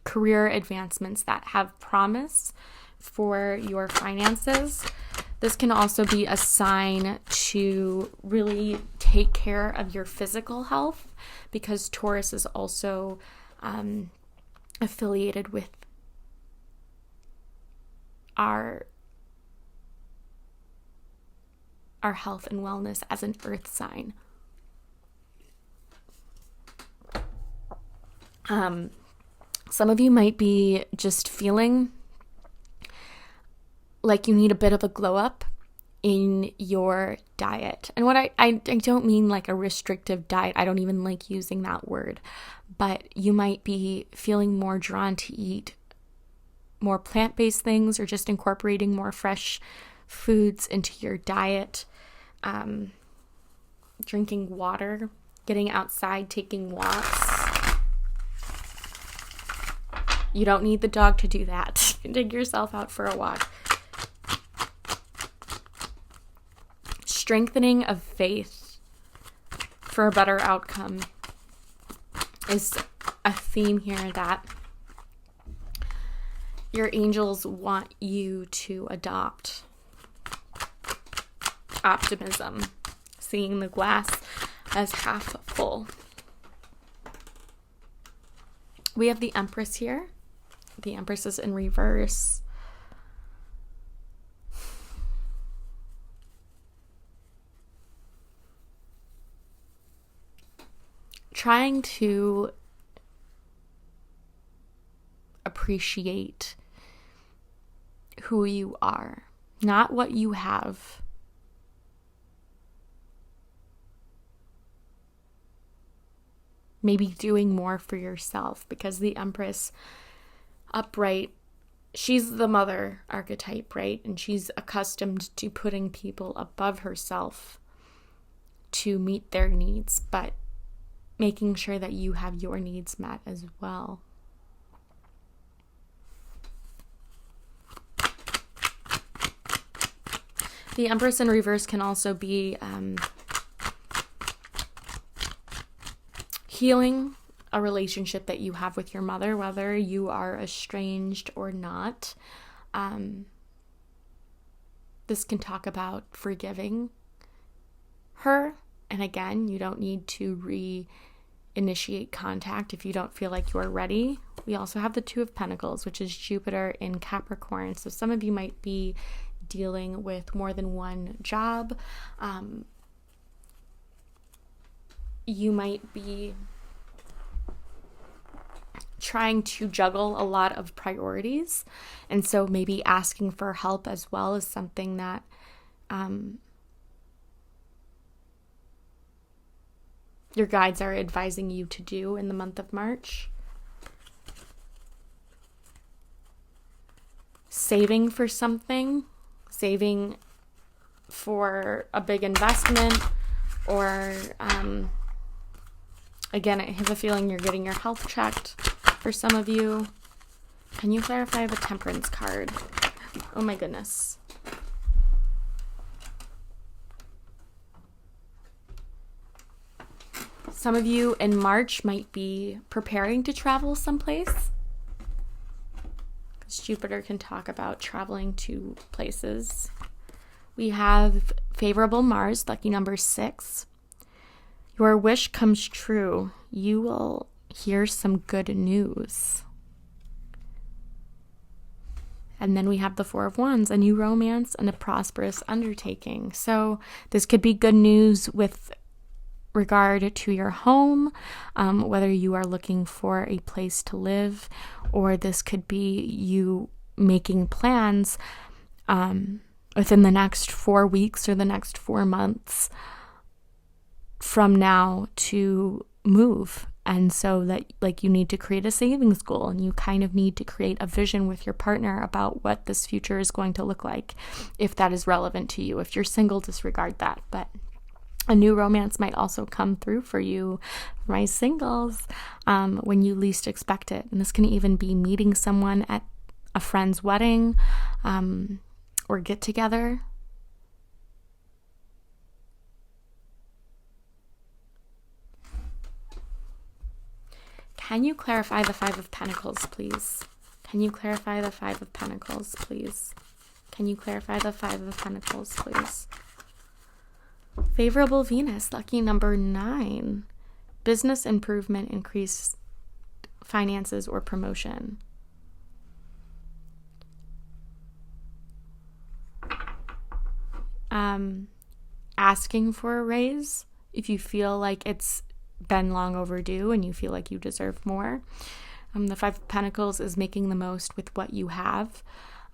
career advancements that have promise for your finances. This can also be a sign to really take care of your physical health, because Taurus is also affiliated with our health and wellness as an earth sign. Some of you might be just feeling like you need a bit of a glow up in your diet. And what I don't mean like a restrictive diet. I don't even like using that word. But you might be feeling more drawn to eat more plant-based things, or just incorporating more fresh foods into your diet, drinking water, getting outside, taking walks. You don't need the dog to do that. Take yourself out for a walk. Strengthening of faith for a better outcome is a theme here that your angels want you to adopt. Optimism, seeing the glass as half full. We have the Empress here. The Empress is in reverse. Trying to appreciate who you are, not what you have. Maybe doing more for yourself, because the Empress upright, she's the mother archetype, right? And she's accustomed to putting people above herself to meet their needs, but making sure that you have your needs met as well. The Empress in reverse can also be healing a relationship that you have with your mother, whether you are estranged or not. This can talk about forgiving her. And again, you don't need to reinitiate contact if you don't feel like you're ready. We also have the Two of Pentacles, which is Jupiter in Capricorn. So some of you might be dealing with more than one job. You might be trying to juggle a lot of priorities, and so maybe asking for help as well is something that your guides are advising you to do in the month of March. Saving for something, saving for a big investment, or again, I have a feeling you're getting your health checked for some of you. Can you clarify? I have a Temperance card. Oh my goodness. Some of you in March might be preparing to travel someplace, because Jupiter can talk about traveling to places. We have favorable Mars, lucky number 6. Your wish comes true. You will hear some good news. And then we have the Four of Wands, a new romance and a prosperous undertaking. So this could be good news with regard to your home, whether you are looking for a place to live, or this could be you making plans within the next 4 weeks or the next 4 months from now to move. And so that, like, you need to create a savings goal, and you kind of need to create a vision with your partner about what this future is going to look like, if that is relevant to you. If you're single, disregard that. But a new romance might also come through for you, my singles, when you least expect it. And this can even be meeting someone at a friend's wedding or get together. Can you clarify the Five of Pentacles, please? Can you clarify the Five of Pentacles, please? Can you clarify the Five of Pentacles, please? Favorable Venus, lucky number 9. Business improvement, increased finances, or promotion. Asking for a raise if you feel like it's been long overdue and you feel like you deserve more. The Five of Pentacles is making the most with what you have.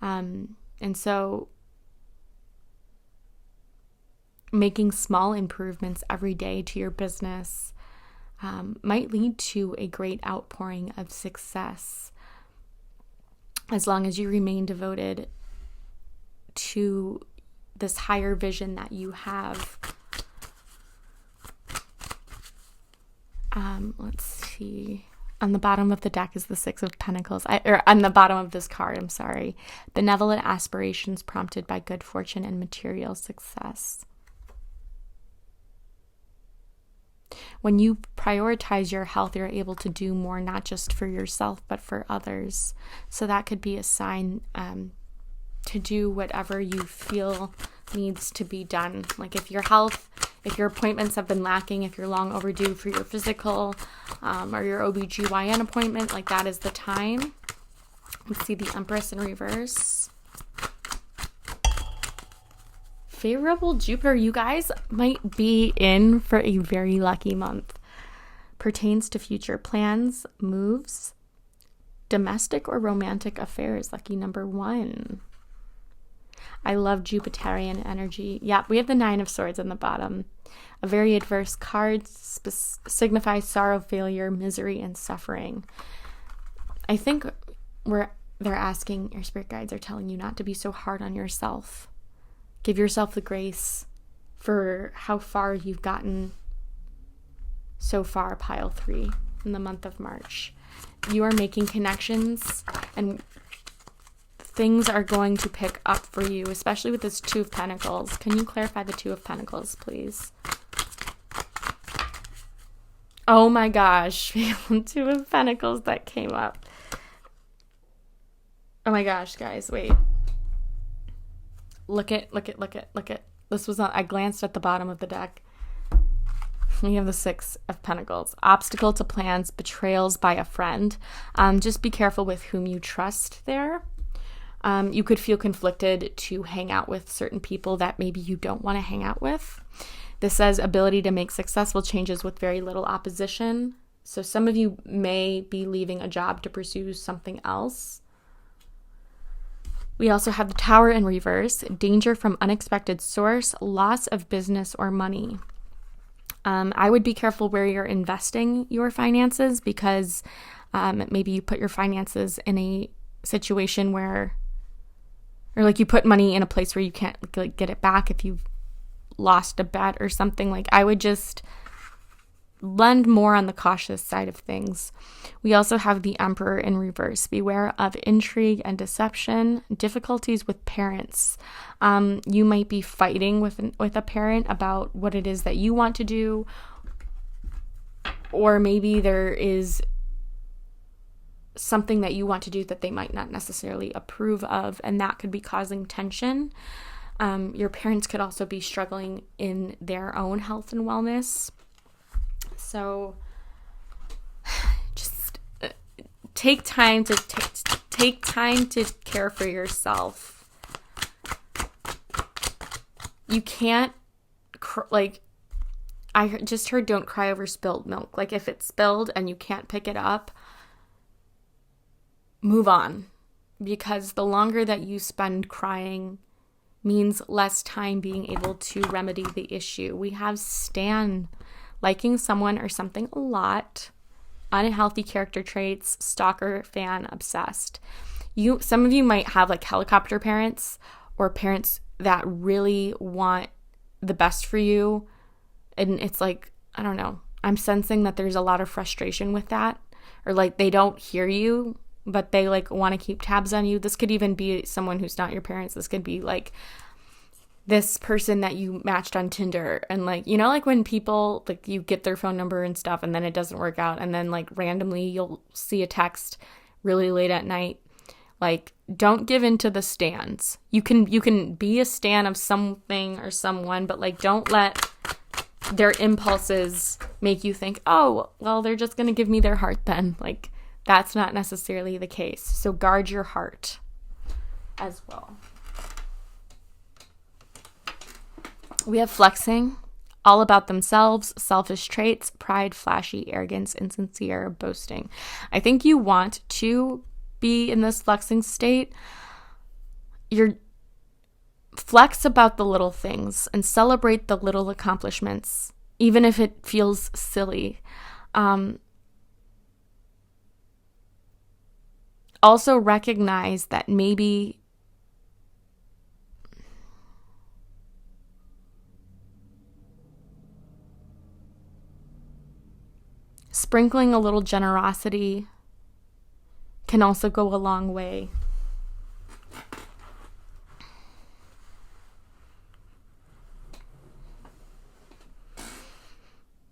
And so making small improvements every day to your business might lead to a great outpouring of success, as long as you remain devoted to this higher vision that you have. Let's see. On the bottom of the deck is the Six of Pentacles. On the bottom of this card, I'm sorry. Benevolent aspirations prompted by good fortune and material success. When you prioritize your health, you're able to do more, not just for yourself, but for others. So that could be a sign to do whatever you feel needs to be done. Like if your appointments have been lacking, if you're long overdue for your physical or your OBGYN appointment, like that is the time. Let's see the Empress in reverse. Favorable Jupiter. You guys might be in for a very lucky month. Pertains to future plans, moves, domestic or romantic affairs. Lucky number 1. I love Jupiterian energy. Yeah, we have the Nine of Swords on the bottom. A very adverse card signifies sorrow, failure, misery, and suffering. I think they're asking, your spirit guides are telling you not to be so hard on yourself. Give yourself the grace for how far you've gotten so far, pile 3, in the month of March. You are making connections, and things are going to pick up for you, especially with this Two of Pentacles. Can you clarify the Two of Pentacles, please? Oh my gosh, Two of Pentacles that came up. Oh my gosh, guys, wait. Look at. This was I glanced at the bottom of the deck. We have the Six of Pentacles. Obstacle to plans, betrayals by a friend. Just be careful with whom you trust there. You could feel conflicted to hang out with certain people that maybe you don't want to hang out with. This says ability to make successful changes with very little opposition. So some of you may be leaving a job to pursue something else. We also have the Tower in reverse, danger from unexpected source, loss of business or money. I would be careful where you're investing your finances, because maybe you put your finances in a situation where, or like you put money in a place where you can't like get it back if you've lost a bet or something. Like I would just lend more on the cautious side of things. We also have the Emperor in reverse. Beware of intrigue and deception, difficulties with parents. You might be fighting with a parent about what it is that you want to do, or maybe there is something that you want to do that they might not necessarily approve of, and that could be causing tension. Your parents could also be struggling in their own health and wellness. So just take time to take time to care for yourself. You can't I just heard don't cry over spilled milk. Like if it's spilled and you can't pick it up, move on. because the longer that you spend crying means less time being able to remedy the issue. We have stan, liking someone or something a lot, unhealthy character traits, stalker, fan, obsessed. Some of you might have like helicopter parents or parents that really want the best for you. And it's like, I don't know, I'm sensing that there's a lot of frustration with that, or like they don't hear you, but they like want to keep tabs on you. This could even be someone who's not your parents. This could be like this person that you matched on Tinder, and like, you know, like when people like you get their phone number and stuff and then it doesn't work out, and then like randomly you'll see a text really late at night. Like, don't give in to the stans. You can be a stan of something or someone, but like don't let their impulses make you think, oh, well, they're just going to give me their heart then. Like, that's not necessarily the case. So guard your heart as well. We have flexing, all about themselves, selfish traits, pride, flashy, arrogance, insincere, boasting. I think you want to be in this flexing state. You're flex about the little things and celebrate the little accomplishments, even if it feels silly. Also recognize that maybe sprinkling a little generosity can also go a long way.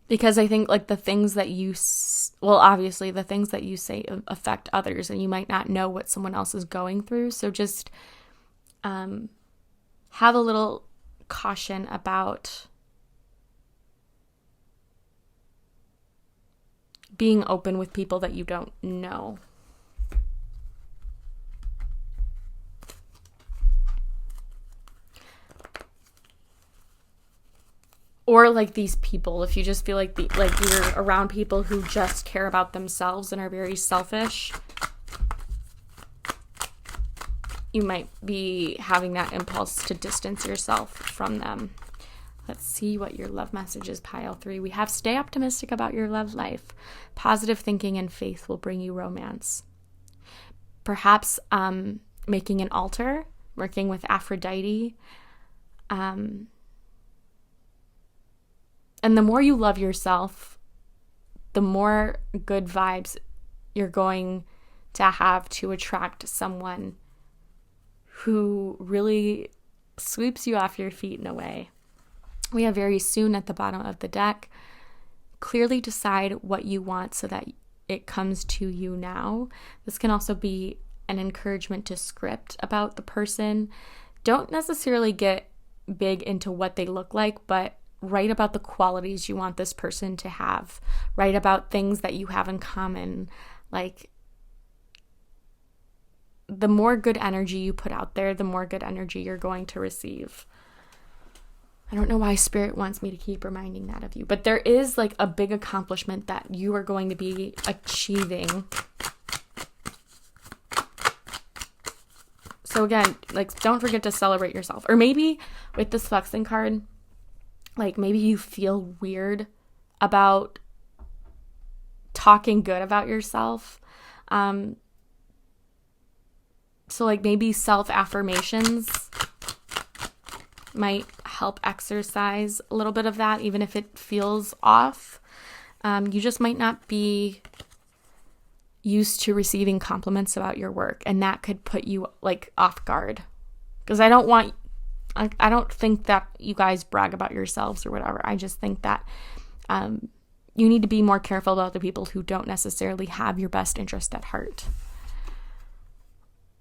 Because I think like the things that you, obviously the things that you say affect others, and you might not know what someone else is going through. So just have a little caution about being open with people that you don't know. Or like these people, if you just feel like you're around people who just care about themselves and are very selfish, you might be having that impulse to distance yourself from them. Let's see what your love message is, pile 3. We have stay optimistic about your love life. Positive thinking and faith will bring you romance. Perhaps making an altar, working with Aphrodite. And the more you love yourself, the more good vibes you're going to have to attract someone who really sweeps you off your feet in a way. We have very soon at the bottom of the deck. Clearly decide what you want so that it comes to you now. This can also be an encouragement to script about the person. Don't necessarily get big into what they look like, but write about the qualities you want this person to have. Write about things that you have in common. Like, the more good energy you put out there, the more good energy you're going to receive. I don't know why Spirit wants me to keep reminding that of you, but there is like a big accomplishment that you are going to be achieving. So again, like, don't forget to celebrate yourself. Or maybe with this flexing card, like maybe you feel weird about talking good about yourself. So like maybe self-affirmations might help exercise a little bit of that, even if it feels off. You just might not be used to receiving compliments about your work, and that could put you like off guard. Because I don't think that you guys brag about yourselves or whatever. I just think that you need to be more careful about the people who don't necessarily have your best interest at heart.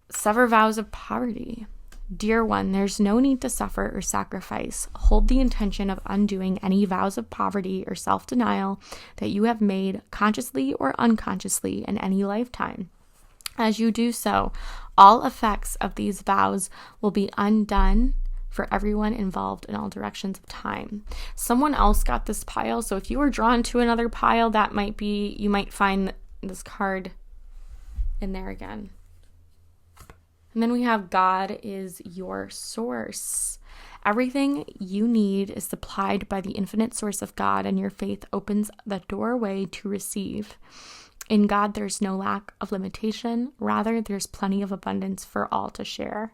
Sever vows of poverty. Dear one, there's no need to suffer or sacrifice. Hold the intention of undoing any vows of poverty or self-denial that you have made consciously or unconsciously in any lifetime. As you do so, all effects of these vows will be undone for everyone involved in all directions of time. Someone else got this pile, so if you were drawn to another pile, that might be, you might find this card in there again. And then we have God is your source. Everything you need is supplied by the infinite source of God, and your faith opens the doorway to receive. In God, there's no lack of limitation. Rather, there's plenty of abundance for all to share.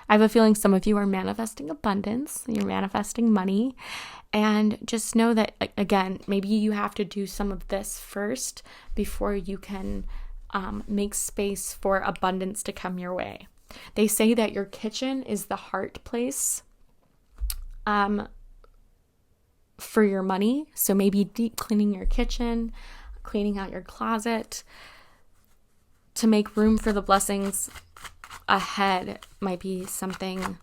I have a feeling some of you are manifesting abundance. You're manifesting money. And just know that, again, maybe you have to do some of this first before you can make space for abundance to come your way. They say that your kitchen is the heart place for your money. So maybe deep cleaning your kitchen, cleaning out your closet to make room for the blessings ahead might be something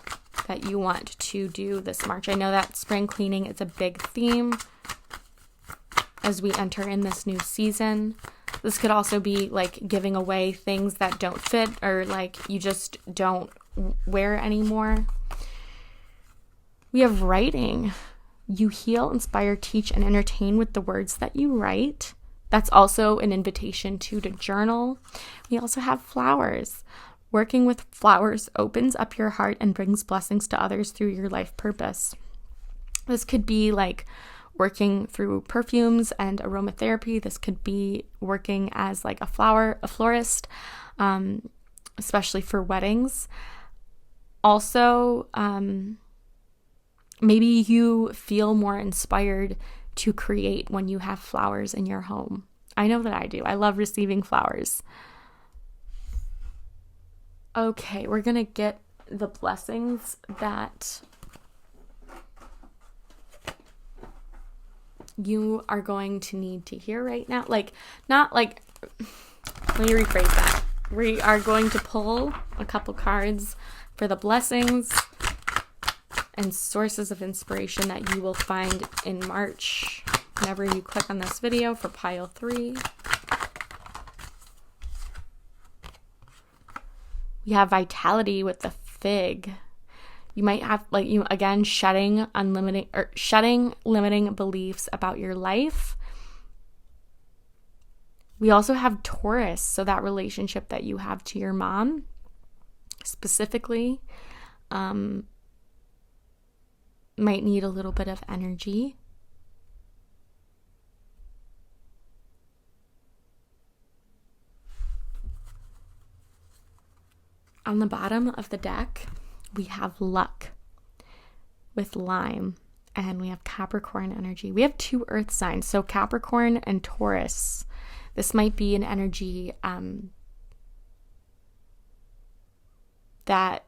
that you want to do this March. I know that spring cleaning is a big theme as we enter in this new season. This could also be like giving away things that don't fit or like you just don't wear anymore. We have writing. You heal, inspire, teach, and entertain with the words that you write. That's also an invitation to journal. We also have flowers. Working with flowers opens up your heart and brings blessings to others through your life purpose. This could be like working through perfumes and aromatherapy. This could be working as like a florist, especially for weddings. Also, maybe you feel more inspired to create when you have flowers in your home. I know that I do. I love receiving flowers. Okay, we're going to get the blessings that you are going to need to hear right now. Let me rephrase that. We are going to pull a couple cards for the blessings and sources of inspiration that you will find in March whenever you click on this video for pile 3. We have vitality with the fig. You might have shedding limiting beliefs about your life. We also have Taurus, so that relationship that you have to your mom specifically might need a little bit of energy. On the bottom of the deck, we have luck with lime, and we have Capricorn energy. We have 2 earth signs, so Capricorn and Taurus. This might be an energy that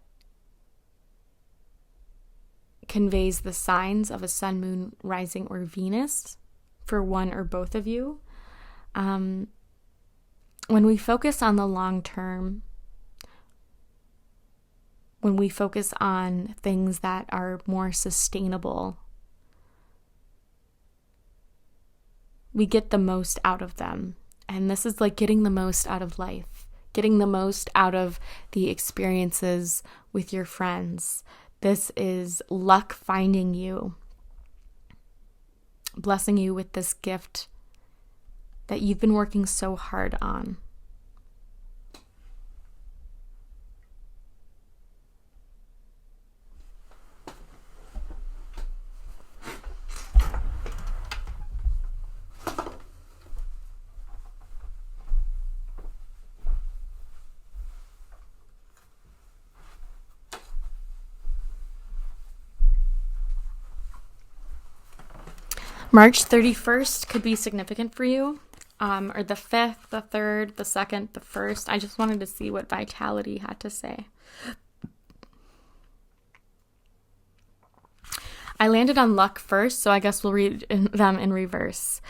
conveys the signs of a sun, moon, rising, or Venus for one or both of you. When we focus on the long term, when we focus on things that are more sustainable, we get the most out of them. And this is like getting the most out of life, getting the most out of the experiences with your friends. This is luck finding you, blessing you with this gift that you've been working so hard on. March 31st could be significant for you, or the 5th, the 3rd, the 2nd, the 1st. I just wanted to see what Vitality had to say. I landed on luck first, so I guess we'll read them in reverse.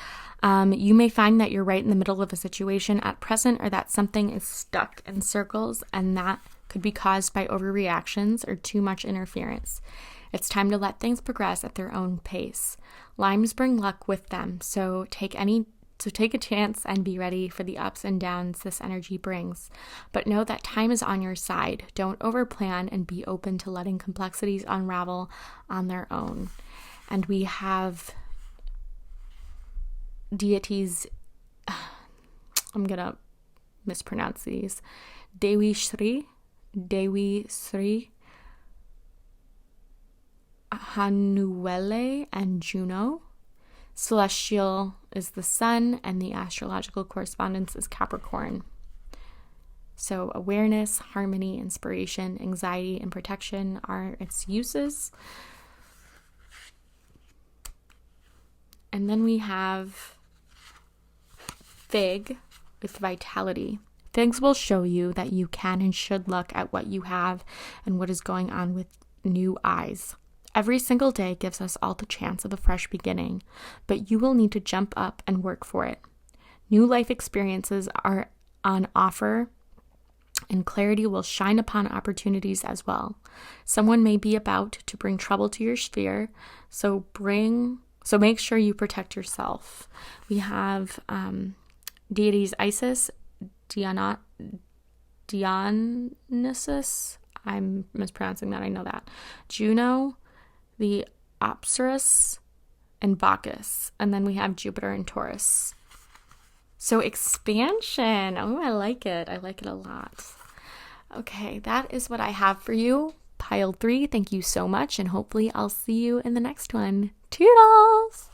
You may find that you're right in the middle of a situation at present, or that something is stuck in circles, and that could be caused by overreactions or too much interference. It's time to let things progress at their own pace. Limes bring luck with them, so take a chance and be ready for the ups and downs this energy brings. But know that time is on your side. Don't overplan and be open to letting complexities unravel on their own. And we have deities, I'm going to mispronounce these, Dewi Shri, Dewi Sri, Hanuele, and Juno. Celestial is the sun, and the astrological correspondence is Capricorn. So awareness, harmony, inspiration, anxiety, and protection are its uses. And then we have Fig with vitality. Figs will show you that you can and should look at what you have and what is going on with new eyes. Every single day gives us all the chance of a fresh beginning, but you will need to jump up and work for it. New life experiences are on offer, and clarity will shine upon opportunities as well. Someone may be about to bring trouble to your sphere, so make sure you protect yourself. We have deities Isis, Dionysus, I'm mispronouncing that, I know that, Juno, the Apsarus, and Bacchus. And then we have Jupiter and Taurus. So expansion. Oh, I like it. I like it a lot. Okay, that is what I have for you. Pile 3, thank you so much, and hopefully I'll see you in the next one. Toodles!